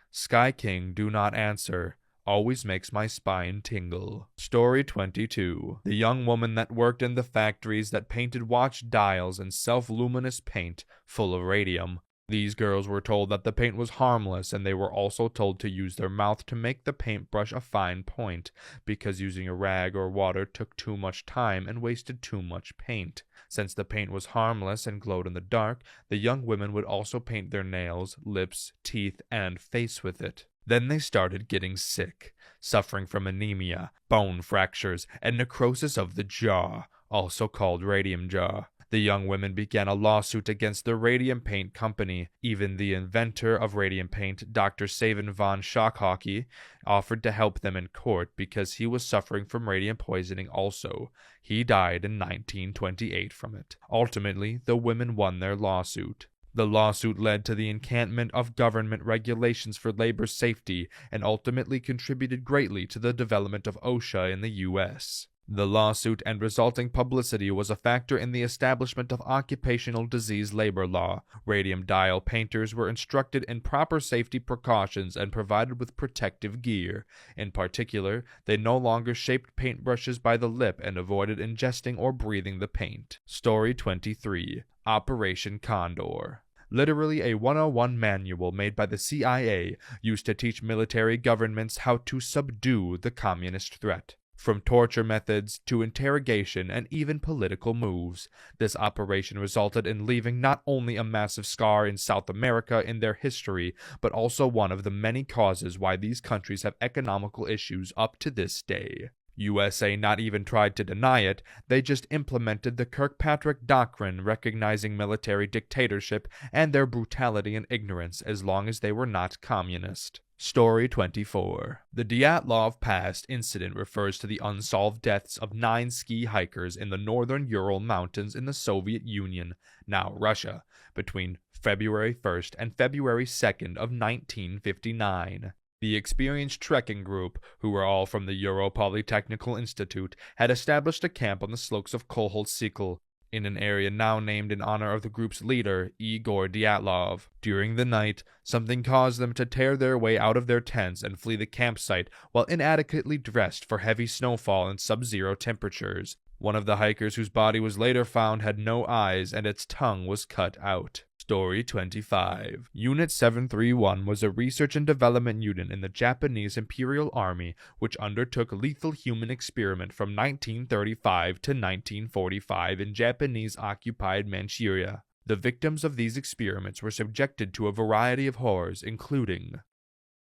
do not answer, always makes my spine tingle. Story 22. The young woman that worked in the factories that painted watch dials in self-luminous paint full of radium. These girls were told that the paint was harmless, and they were also told to use their mouth to make the paintbrush a fine point, because using a rag or water took too much time and wasted too much paint. Since the paint was harmless and glowed in the dark, the young women would also paint their nails, lips, teeth, and face with it. Then they started getting sick, suffering from anemia, bone fractures, and necrosis of the jaw, also called radium jaw. The young women began a lawsuit against the radium paint company. Even the inventor of radium paint, Dr. Savin von Schockhauke, offered to help them in court because he was suffering from radium poisoning also. He died in 1928 from it. Ultimately, the women won their lawsuit. The lawsuit led to the enactment of government regulations for labor safety and ultimately contributed greatly to the development of OSHA in the U.S. The lawsuit and resulting publicity was a factor in the establishment of occupational disease labor law. Radium dial painters were instructed in proper safety precautions and provided with protective gear. In particular, they no longer shaped paintbrushes by the lip and avoided ingesting or breathing the paint. Story 23. Operation Condor. Literally a 101 manual made by the CIA used to teach military governments how to subdue the communist threat. From torture methods to interrogation and even political moves, this operation resulted in leaving not only a massive scar in South America in their history, but also one of the many causes why these countries have economical issues up to this day. USA not even tried to deny it, they just implemented the Kirkpatrick Doctrine recognizing military dictatorship and their brutality and ignorance as long as they were not communist. Story 24. The Dyatlov Pass incident refers to the unsolved deaths of 9 ski hikers in the northern Ural Mountains in the Soviet Union, now Russia, between February 1st and February 2nd of 1959. The experienced trekking group, who were all from the Ural Polytechnical Institute, had established a camp on the slopes of Koholtsikal, in an area now named in honor of the group's leader, Igor Dyatlov. During the night, something caused them to tear their way out of their tents and flee the campsite while inadequately dressed for heavy snowfall and sub-zero temperatures. One of the hikers whose body was later found had no eyes and its tongue was cut out. Story 25. Unit 731 was a research and development unit in the Japanese Imperial Army which undertook lethal human experiment from 1935 to 1945 in Japanese-occupied Manchuria. The victims of these experiments were subjected to a variety of horrors, including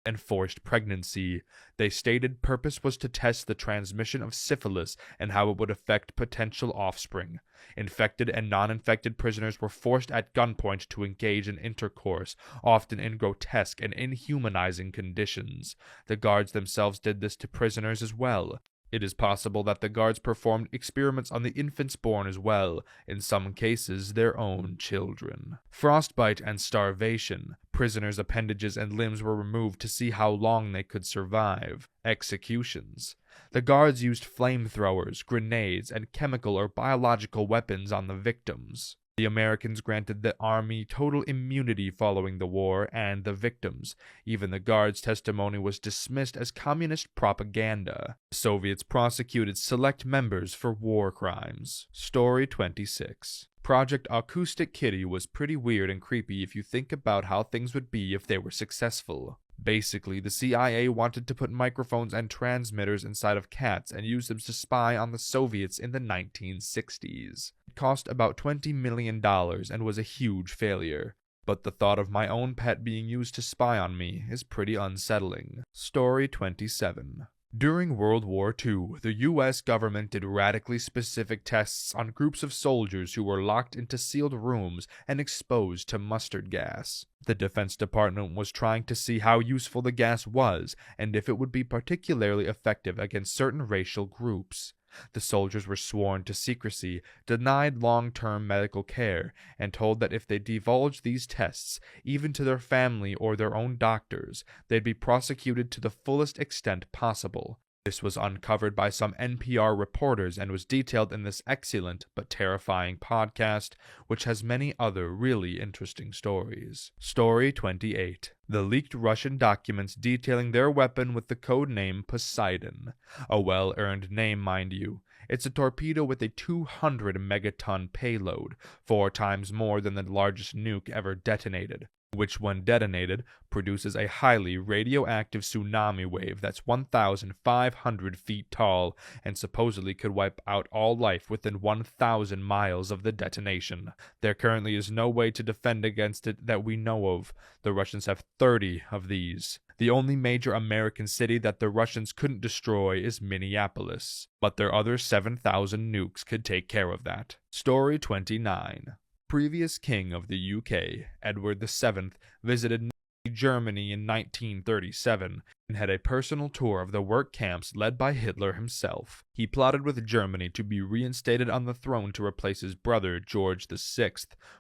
enforced pregnancy. They stated purpose was to test the transmission of syphilis and how it would affect potential offspring. Infected and non-infected prisoners were forced at gunpoint to engage in intercourse, often in grotesque and inhumanizing conditions. The guards themselves did this to prisoners as well. It is possible that the guards performed experiments on the infants born as well, in some cases their own children. Frostbite and starvation. Prisoners' appendages and limbs were removed to see how long they could survive. Executions. The guards used flamethrowers, grenades, and chemical or biological weapons on the victims. The Americans granted the army total immunity following the war and the victims. Even the guards' testimony was dismissed as communist propaganda. The Soviets prosecuted select members for war crimes. Story 26. Project Acoustic Kitty was pretty weird and creepy if you think about how things would be if they were successful. Basically, the CIA wanted to put microphones and transmitters inside of cats and use them to spy on the Soviets in the 1960s. It cost about $20 million and was a huge failure. But the thought of my own pet being used to spy on me is pretty unsettling. Story 27. During World War II, the U.S. government did radically specific tests on groups of soldiers who were locked into sealed rooms and exposed to mustard gas. The Defense Department was trying to see how useful the gas was and if it would be particularly effective against certain racial groups. The soldiers were sworn to secrecy, denied long-term medical care, and told that if they divulged these tests, even to their family or their own doctors, they'd be prosecuted to the fullest extent possible. This was uncovered by some NPR reporters and was detailed in this excellent but terrifying podcast, which has many other really interesting stories. Story 28. The leaked Russian documents detailing their weapon with the code name Poseidon. A well-earned name, mind you. It's a torpedo with a 200 megaton payload, 4 times more than the largest nuke ever detonated, which when detonated produces a highly radioactive tsunami wave that's 1,500 feet tall and supposedly could wipe out all life within 1,000 miles of the detonation. There currently is no way to defend against it that we know of. The Russians have 30 of these. The only major American city that the Russians couldn't destroy is Minneapolis, but their other 7,000 nukes could take care of that. Story 29. Previous king of the UK, Edward VII, visited Germany in 1937 and had a personal tour of the work camps led by Hitler himself. He plotted with Germany to be reinstated on the throne to replace his brother George VI,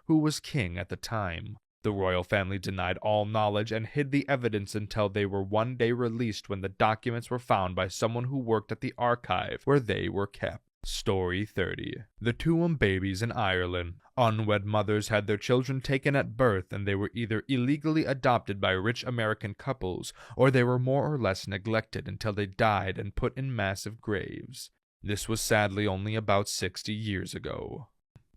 who was king at the time. The royal family denied all knowledge and hid the evidence until they were one day released when the documents were found by someone who worked at the archive where they were kept. Story 30. The Tuam babies in Ireland. Unwed mothers had their children taken at birth, and they were either illegally adopted by rich American couples, or they were more or less neglected until they died and put in massive graves. This was sadly only about 60 years ago.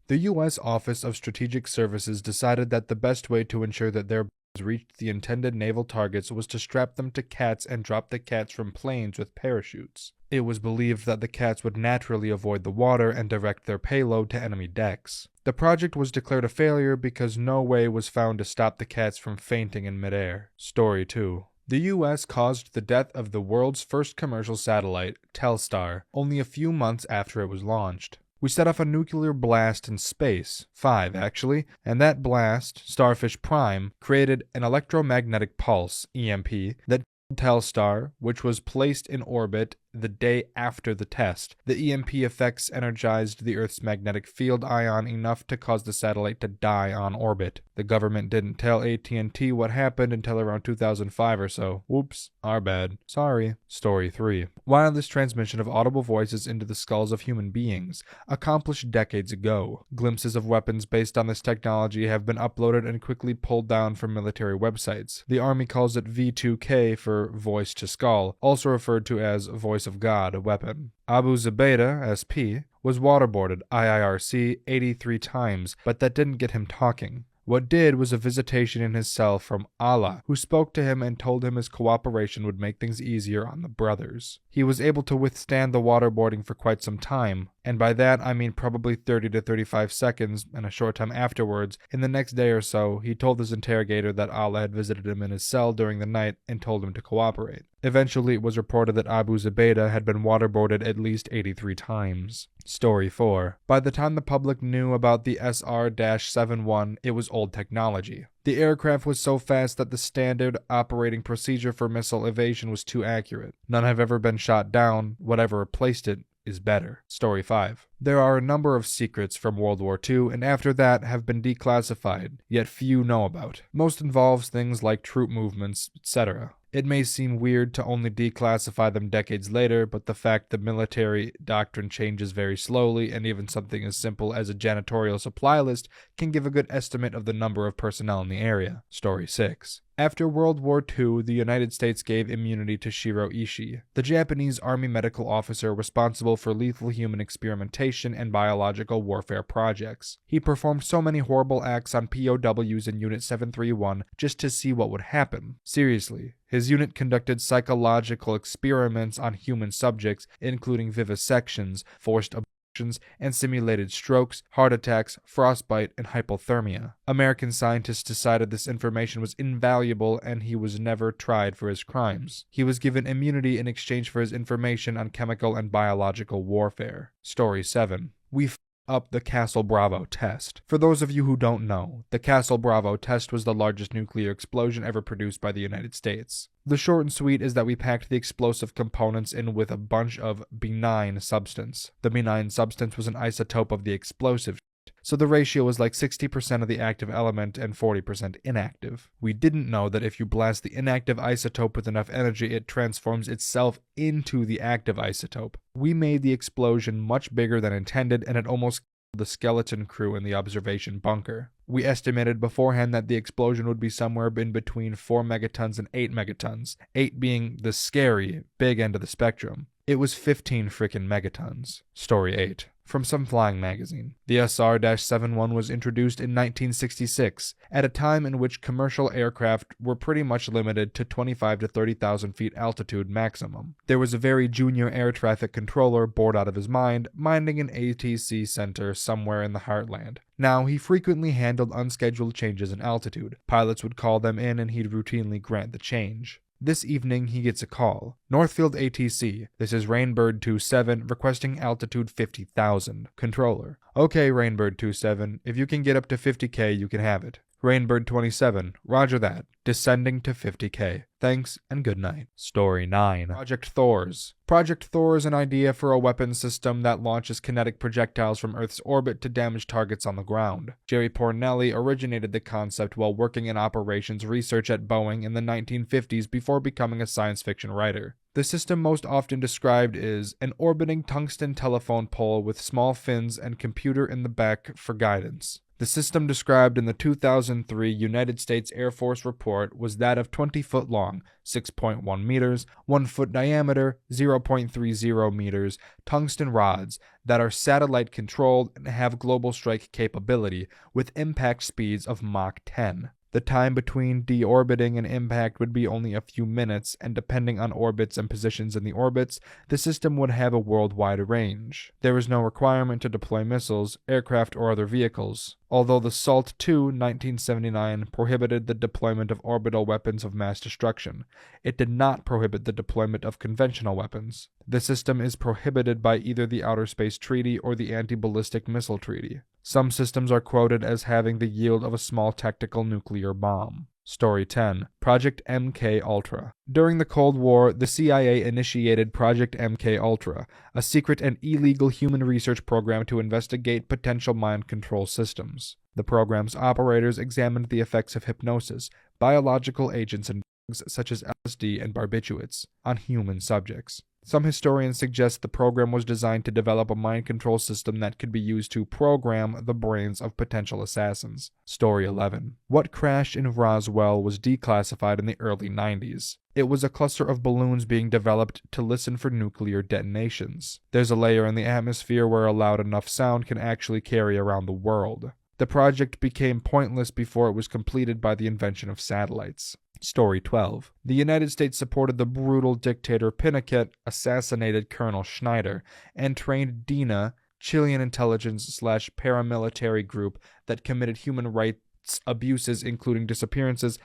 The U.S. Office of Strategic Services decided that the best way to ensure that their bombs reached the intended naval targets was to strap them to cats and drop the cats from planes with parachutes. It was believed that the cats would naturally avoid the water and direct their payload to enemy decks. The project was declared a failure because no way was found to stop the cats from fainting in midair. Story 2. The U.S. caused the death of the world's first commercial satellite, Telstar, only a few months after it was launched. We set off a nuclear blast in space, 5 actually, and that blast, Starfish Prime, created an electromagnetic pulse, EMP, that Telstar, which was placed in orbit the day after the test. The EMP effects energized the Earth's magnetic field ion enough to cause the satellite to die on orbit. The government didn't tell AT&T what happened until around 2005 or so. Whoops, our bad. Sorry. Story 3. Wireless transmission of audible voices into the skulls of human beings, accomplished decades ago. Glimpses of weapons based on this technology have been uploaded and quickly pulled down from military websites. The Army calls it V2K for voice to skull, also referred to as voice of God, a weapon. Abu Zubaydah, SP, was waterboarded IIRC 83 times, but that didn't get him talking. What did was a visitation in his cell from Allah, who spoke to him and told him his cooperation would make things easier on the brothers. He was able to withstand the waterboarding for quite some time, and by that I mean probably 30 to 35 seconds, and a short time afterwards, in the next day or so, he told his interrogator that Allah had visited him in his cell during the night and told him to cooperate. Eventually, it was reported that Abu Zubaydah had been waterboarded at least 83 times. Story 4. By the time the public knew about the SR-71, it was old technology. The aircraft was so fast that the standard operating procedure for missile evasion was too accurate. None have ever been shot down. Whatever replaced it is better. Story 5. There are a number of secrets from World War II and after that have been declassified, yet few know about. Most involves things like troop movements, etc. It may seem weird to only declassify them decades later, but the fact the military doctrine changes very slowly, and even something as simple as a janitorial supply list can give a good estimate of the number of personnel in the area. Story 6. After World War II, the United States gave immunity to Shiro Ishii, the Japanese Army medical officer responsible for lethal human experimentation and biological warfare projects. He performed so many horrible acts on POWs in Unit 731 just to see what would happen. Seriously. His unit conducted psychological experiments on human subjects, including vivisections, forced abortions, and simulated strokes, heart attacks, frostbite, and hypothermia. American scientists decided this information was invaluable and he was never tried for his crimes. He was given immunity in exchange for his information on chemical and biological warfare. Story 7. We up the Castle Bravo test. For those of you who don't know, the Castle Bravo test was the largest nuclear explosion ever produced by the United States. The short and sweet is that we packed the explosive components in with a bunch of benign substance. The benign substance was an isotope of the explosive, so the ratio was like 60% of the active element and 40% inactive. We didn't know that if you blast the inactive isotope with enough energy, it transforms itself into the active isotope. We made the explosion much bigger than intended, and it almost killed the skeleton crew in the observation bunker. We estimated beforehand that the explosion would be somewhere in between 4 megatons and 8 megatons, 8 being the scary, big end of the spectrum. It was 15 frickin' megatons. Story 8. From some flying magazine. The SR-71 was introduced in 1966, at a time in which commercial aircraft were pretty much limited to 25 to 30,000 feet altitude maximum. There was a very junior air traffic controller bored out of his mind, minding an ATC center somewhere in the heartland. Now, he frequently handled unscheduled changes in altitude. Pilots would call them in and he'd routinely grant the change. This evening, he gets a call. Northfield ATC, this is Rainbird 27 requesting altitude 50,000. Controller. Okay, Rainbird 27, if you can get up to 50K, you can have it. Rainbird 27, roger that. Descending to 50K. Thanks and good night. Story 9. Project Thors. Project Thor is an idea for a weapons system that launches kinetic projectiles from Earth's orbit to damage targets on the ground. Jerry Pornelli originated the concept while working in operations research at Boeing in the 1950s before becoming a science fiction writer. The system most often described is an orbiting tungsten telephone pole with small fins and computer in the back for guidance. The system described in the 2003 United States Air Force report was that of 20 foot long, 6.1 meters, 1 foot diameter, 0.30 meters, tungsten rods that are satellite controlled and have global strike capability with impact speeds of Mach 10. The time between deorbiting and impact would be only a few minutes, and depending on orbits and positions in the orbits, the system would have a worldwide range. There is no requirement to deploy missiles, aircraft, or other vehicles. Although the SALT II 1979 prohibited the deployment of orbital weapons of mass destruction, it did not prohibit the deployment of conventional weapons. The system is prohibited by either the Outer Space Treaty or the Anti-Ballistic Missile Treaty. Some systems are quoted as having the yield of a small tactical nuclear bomb. Story 10. Project MK Ultra. During the Cold War, the CIA initiated Project MK Ultra, a secret and illegal human research program to investigate potential mind control systems. The program's operators examined the effects of hypnosis, biological agents, and drugs such as LSD and barbiturates on human subjects. Some historians suggest the program was designed to develop a mind control system that could be used to program the brains of potential assassins. Story 11. What crashed in Roswell was declassified in the early 90s. It was a cluster of balloons being developed to listen for nuclear detonations. There's a layer in the atmosphere where a loud enough sound can actually carry around the world. The project became pointless before it was completed by the invention of satellites. Story 12. The United States supported the brutal dictator Pinochet, assassinated Colonel Schneider, and trained DINA, Chilean intelligence/paramilitary group that committed human rights abuses including disappearances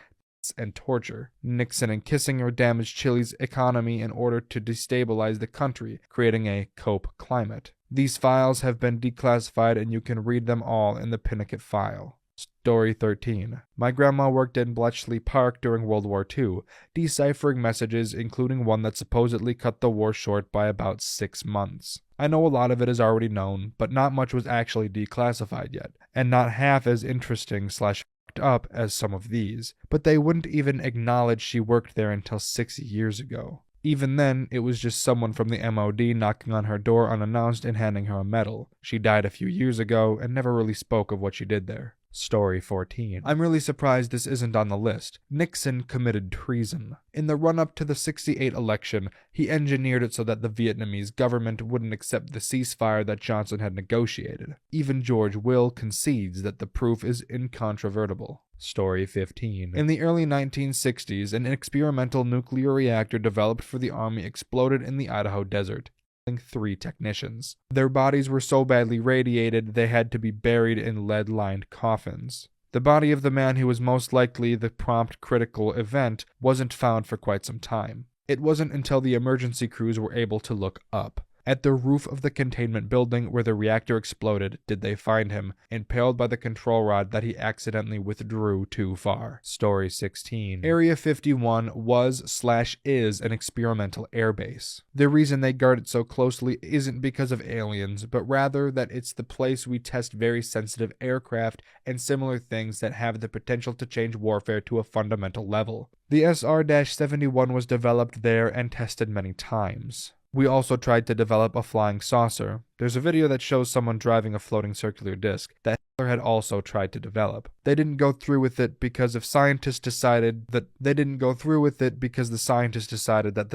and torture. Nixon and Kissinger damaged Chile's economy in order to destabilize the country, creating a cope climate. These files have been declassified and you can read them all in the Pinochet file. Story 13. My grandma worked in Bletchley Park during World War II, deciphering messages, including one that supposedly cut the war short by about 6 months. I know a lot of it is already known, but not much was actually declassified yet, and not half as interesting/fucked up as some of these, but they wouldn't even acknowledge she worked there until 6 years ago. Even then, it was just someone from the MOD knocking on her door unannounced and handing her a medal. She died a few years ago and never really spoke of what she did there. Story 14. I'm really surprised this isn't on the list. Nixon committed treason. In the run-up to the '68 election, he engineered it so that the Vietnamese government wouldn't accept the ceasefire that Johnson had negotiated. Even George Will concedes that the proof is incontrovertible. Story 15. In the early 1960s, an experimental nuclear reactor developed for the Army exploded in the Idaho desert, killing 3 technicians. Their bodies were so badly radiated they had to be buried in lead-lined coffins. The body of the man who was most likely the prompt critical event wasn't found for quite some time. It wasn't until the emergency crews were able to look up. At the roof of the containment building where the reactor exploded did they find him, impaled by the control rod that he accidentally withdrew too far. Story 16. Area 51 was/is an experimental airbase. The reason they guard it so closely isn't because of aliens, but rather that it's the place we test very sensitive aircraft and similar things that have the potential to change warfare to a fundamental level. The SR-71 was developed there and tested many times. We also tried to develop a flying saucer. There's a video that shows someone driving a floating circular disc that Hitler had also tried to develop. They didn't go through with it because the scientists decided that the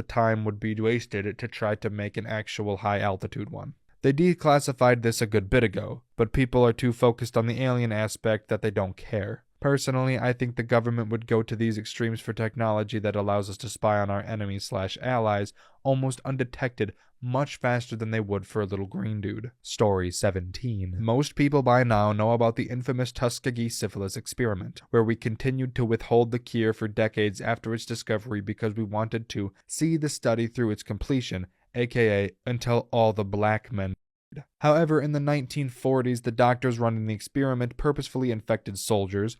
time would be wasted to try to make an actual high altitude one. They declassified this a good bit ago, but people are too focused on the alien aspect that they don't care. Personally, I think the government would go to these extremes for technology that allows us to spy on our enemies/allies almost undetected much faster than they would for a little green dude. Story 17. Most people by now know about the infamous Tuskegee syphilis experiment, where we continued to withhold the cure for decades after its discovery because we wanted to see the study through its completion, aka until all the black men. However, in the 1940s, the doctors running the experiment purposefully infected soldiers,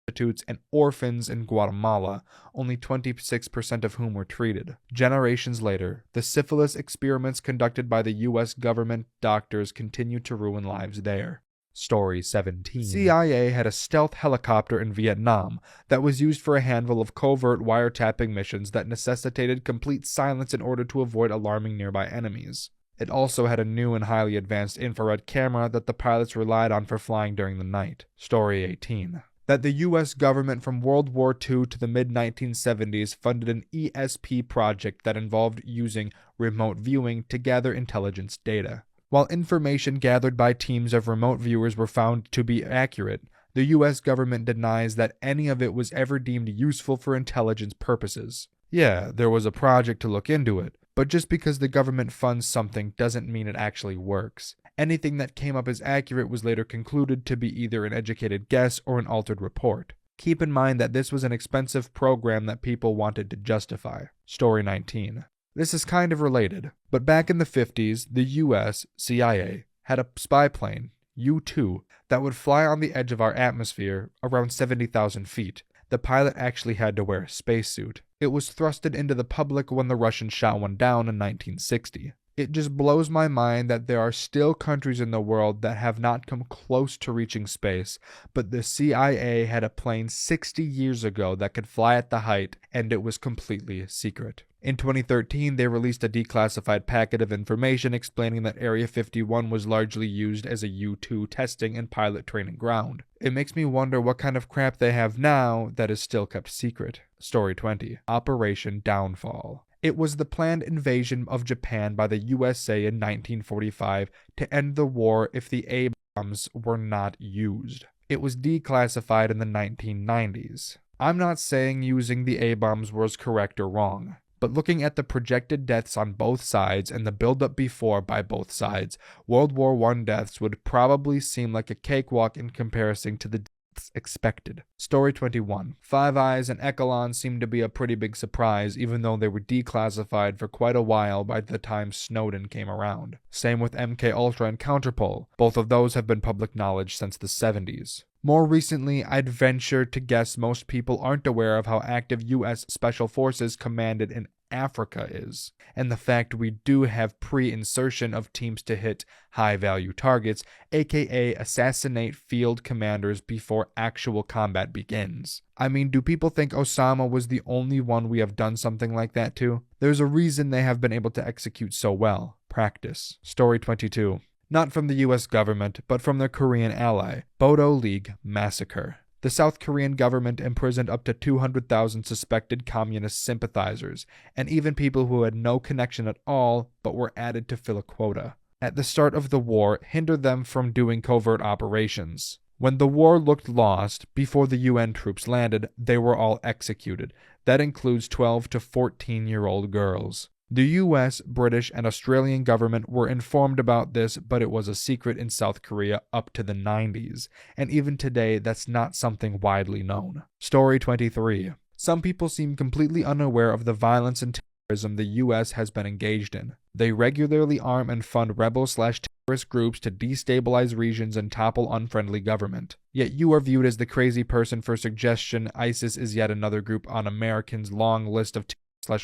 prostitutes, and orphans in Guatemala, only 26% of whom were treated. Generations later, the syphilis experiments conducted by the U.S. government doctors continued to ruin lives there. Story 17. CIA had a stealth helicopter in Vietnam that was used for a handful of covert wiretapping missions that necessitated complete silence in order to avoid alarming nearby enemies. It also had a new and highly advanced infrared camera that the pilots relied on for flying during the night. Story 18. That the U.S. government from World War II to the mid-1970s funded an ESP project that involved using remote viewing to gather intelligence data. While information gathered by teams of remote viewers were found to be accurate, the U.S. government denies that any of it was ever deemed useful for intelligence purposes. Yeah, there was a project to look into it, but just because the government funds something doesn't mean it actually works. Anything that came up as accurate was later concluded to be either an educated guess or an altered report. Keep in mind that this was an expensive program that people wanted to justify. Story 19. This is kind of related, but back in the 50s, the US, CIA, had a spy plane, U-2, that would fly on the edge of our atmosphere, around 70,000 feet. The pilot actually had to wear a spacesuit. It was thrusted into the public when the Russians shot one down in 1960. It just blows my mind that there are still countries in the world that have not come close to reaching space, but the CIA had a plane 60 years ago that could fly at the height, and it was completely secret. In 2013, they released a declassified packet of information explaining that Area 51 was largely used as a U-2 testing and pilot training ground. It makes me wonder what kind of crap they have now that is still kept secret. Story 20. Operation Downfall. It was the planned invasion of Japan by the USA in 1945 to end the war if the A-bombs were not used. It was declassified in the 1990s. I'm not saying using the A-bombs was correct or wrong, but looking at the projected deaths on both sides and the buildup before by both sides, World War I deaths would probably seem like a cakewalk in comparison to the deaths expected. Story 21. Five Eyes and Echelon seemed to be a pretty big surprise, even though they were declassified for quite a while by the time Snowden came around. Same with MKUltra and Counterpol. Both of those have been public knowledge since the 70s. More recently, I'd venture to guess most people aren't aware of how active U.S. Special Forces commanded in Africa is, and the fact we do have pre-insertion of teams to hit high-value targets, aka assassinate field commanders before actual combat begins. I mean, do people think Osama was the only one we have done something like that to? There's a reason they have been able to execute so well. Practice. Story 22. Not from the US government, but from their Korean ally, Bodo League Massacre. The South Korean government imprisoned up to 200,000 suspected communist sympathizers, and even people who had no connection at all but were added to fill a quota. At the start of the war, hindered them from doing covert operations. When the war looked lost, before the UN troops landed, they were all executed. That includes 12 to 14-year-old girls. The US, British, and Australian government were informed about this, but it was a secret in South Korea up to the 90s, and even today that's not something widely known. Story 23. Some people seem completely unaware of the violence and terrorism the US has been engaged in. They regularly arm and fund rebel/terrorist groups to destabilize regions and topple unfriendly government. Yet you are viewed as the crazy person for suggestion ISIS is yet another group on Americans' long list of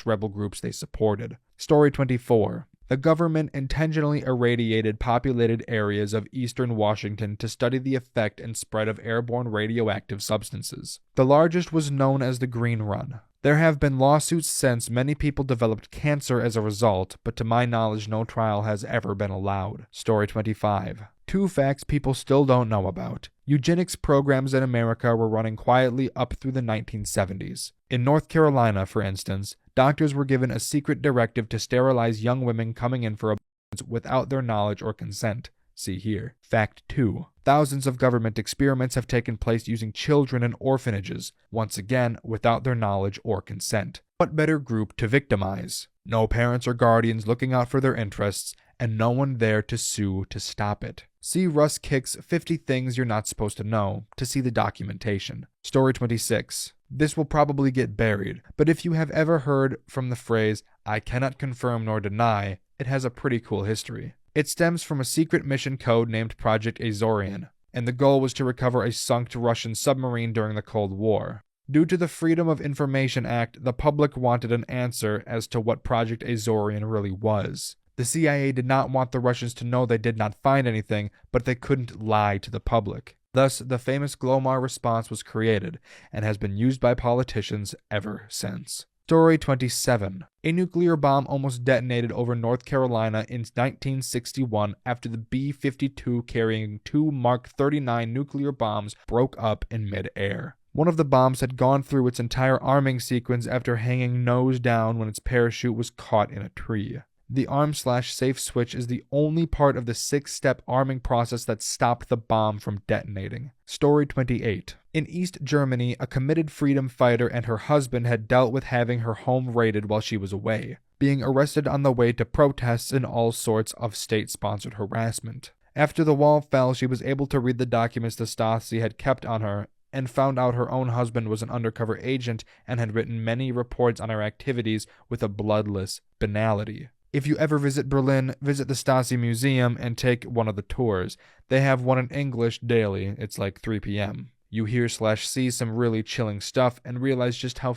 rebel groups they supported. Story 24. The government intentionally irradiated populated areas of eastern Washington to study the effect and spread of airborne radioactive substances. The largest was known as the Green Run. There have been lawsuits since. Many people developed cancer as a result, but to my knowledge no trial has ever been allowed. Story 25. Two facts people still don't know about. Eugenics programs in America were running quietly up through the 1970s. In North Carolina, for instance, doctors were given a secret directive to sterilize young women coming in for abortions without their knowledge or consent. See here. Fact 2. Thousands of government experiments have taken place using children in orphanages, once again without their knowledge or consent. What better group to victimize? No parents or guardians looking out for their interests, and no one there to sue to stop it. See Russ Kick's 50 Things You're Not Supposed to Know to see the documentation. Story 26. This will probably get buried, but if you have ever heard from the phrase, "I cannot confirm nor deny," it has a pretty cool history. It stems from a secret mission code named Project Azorian. and the goal was to recover a sunk Russian submarine during the Cold War. Due to the Freedom of Information Act, the public wanted an answer as to what Project Azorian really was. The CIA did not want the Russians to know they did not find anything, but they couldn't lie to the public. Thus, the famous Glomar response was created, and has been used by politicians ever since. Story 27. A nuclear bomb almost detonated over North Carolina in 1961 after the B-52 carrying 2 Mark 39 nuclear bombs broke up in mid-air. One of the bombs had gone through its entire arming sequence after hanging nose down when its parachute was caught in a tree. The arm/safe switch is the only part of the 6-step arming process that stopped the bomb from detonating. Story 28. In East Germany, a committed freedom fighter and her husband had dealt with having her home raided while she was away, being arrested on the way to protests and all sorts of state-sponsored harassment. After the wall fell, she was able to read the documents the Stasi had kept on her, and found out her own husband was an undercover agent and had written many reports on her activities with a bloodless banality. If you ever visit Berlin, visit the Stasi Museum and take one of the tours. They have one in English daily. It's like 3 p.m. You hear/see some really chilling stuff and realize just how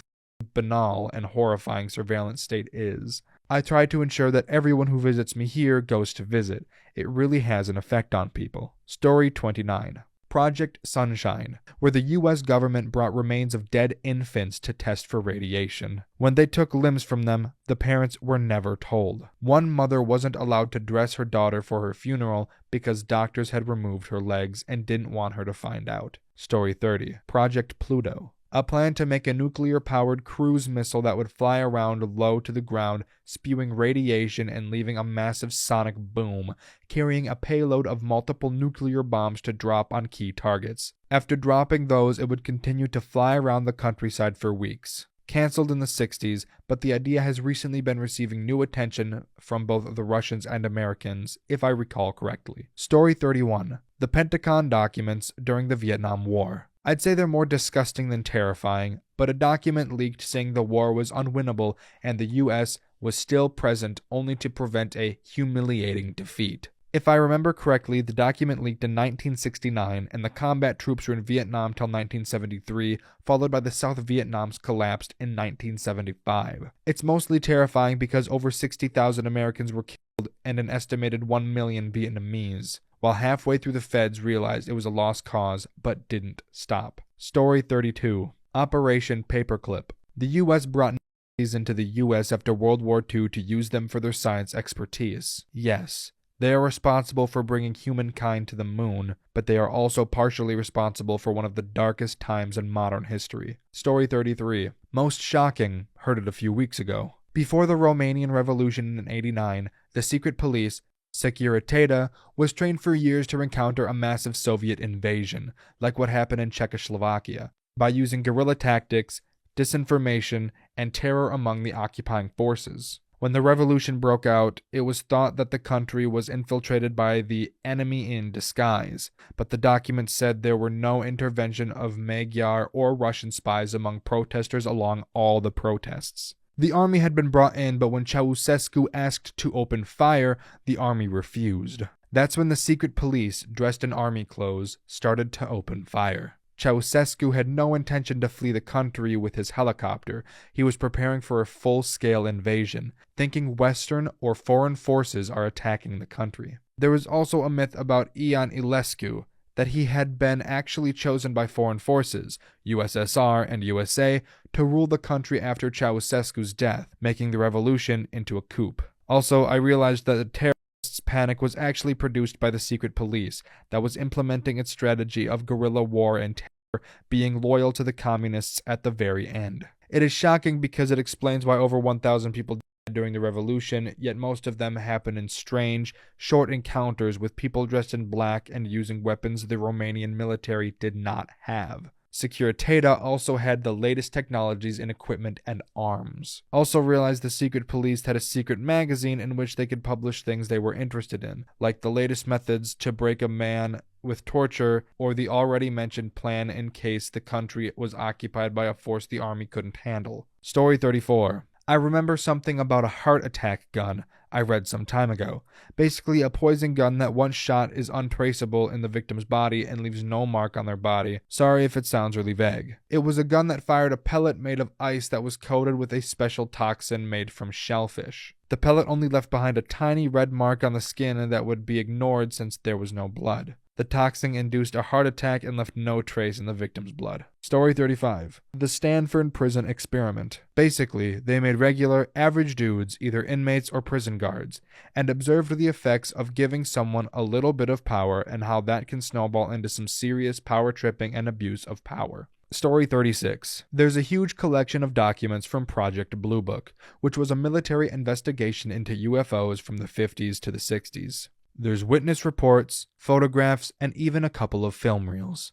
banal and horrifying surveillance state is. I try to ensure that everyone who visits me here goes to visit. It really has an effect on people. Story 29. Project Sunshine, where the U.S. government brought remains of dead infants to test for radiation. When they took limbs from them, the parents were never told. One mother wasn't allowed to dress her daughter for her funeral because doctors had removed her legs and didn't want her to find out. Story 30. Project Pluto. A plan to make a nuclear-powered cruise missile that would fly around low to the ground, spewing radiation and leaving a massive sonic boom, carrying a payload of multiple nuclear bombs to drop on key targets. After dropping those, it would continue to fly around the countryside for weeks. Cancelled in the 60s, but the idea has recently been receiving new attention from both the Russians and Americans, if I recall correctly. Story 31. The Pentagon documents during the Vietnam War. I'd say they're more disgusting than terrifying, but a document leaked saying the war was unwinnable and the U.S. was still present only to prevent a humiliating defeat. If I remember correctly, the document leaked in 1969 and the combat troops were in Vietnam till 1973, followed by the South Vietnam's collapse in 1975. It's mostly terrifying because over 60,000 Americans were killed and an estimated 1 million Vietnamese, while halfway through the feds realized it was a lost cause but didn't stop. Story 32. Operation Paperclip. The U.S. brought Nazis into the U.S. after World War II to use them for their science expertise. Yes, they are responsible for bringing humankind to the moon, but they are also partially responsible for one of the darkest times in modern history. Story 33. Most shocking. Heard it a few weeks ago. Before the Romanian Revolution in '89, the secret police, Securitate, was trained for years to encounter a massive Soviet invasion, like what happened in Czechoslovakia, by using guerrilla tactics, disinformation, and terror among the occupying forces. When the revolution broke out, it was thought that the country was infiltrated by the enemy in disguise, but the documents said there were no intervention of Magyar or Russian spies among protesters along all the protests. The army had been brought in, but when Ceausescu asked to open fire, the army refused. That's when the secret police, dressed in army clothes, started to open fire. Ceausescu had no intention to flee the country with his helicopter. He was preparing for a full-scale invasion, thinking Western or foreign forces are attacking the country. There was also a myth about Ion Ilescu, that he had been actually chosen by foreign forces, USSR and USA, to rule the country after Ceausescu's death, making the revolution into a coup. Also, I realized that the terrorists' panic was actually produced by the secret police that was implementing its strategy of guerrilla war and terror, being loyal to the communists at the very end. It is shocking because it explains why over 1,000 people during the revolution, yet most of them happen in strange, short encounters with people dressed in black and using weapons the Romanian military did not have. Securitate also had the latest technologies in equipment and arms. Also realized the secret police had a secret magazine in which they could publish things they were interested in, like the latest methods to break a man with torture, or the already mentioned plan in case the country was occupied by a force the army couldn't handle. Story 34. I remember something about a heart attack gun I read some time ago. Basically, a poison gun that once shot is untraceable in the victim's body and leaves no mark on their body. Sorry if it sounds really vague. It was a gun that fired a pellet made of ice that was coated with a special toxin made from shellfish. The pellet only left behind a tiny red mark on the skin that would be ignored since there was no blood. The toxin induced a heart attack and left no trace in the victim's blood. Story 35. The Stanford Prison Experiment. Basically, they made regular, average dudes, either inmates or prison guards, and observed the effects of giving someone a little bit of power and how that can snowball into some serious power tripping and abuse of power. Story 36. There's a huge collection of documents from Project Blue Book, which was a military investigation into UFOs from the 50s to the 60s. There's witness reports, photographs, and even a couple of film reels.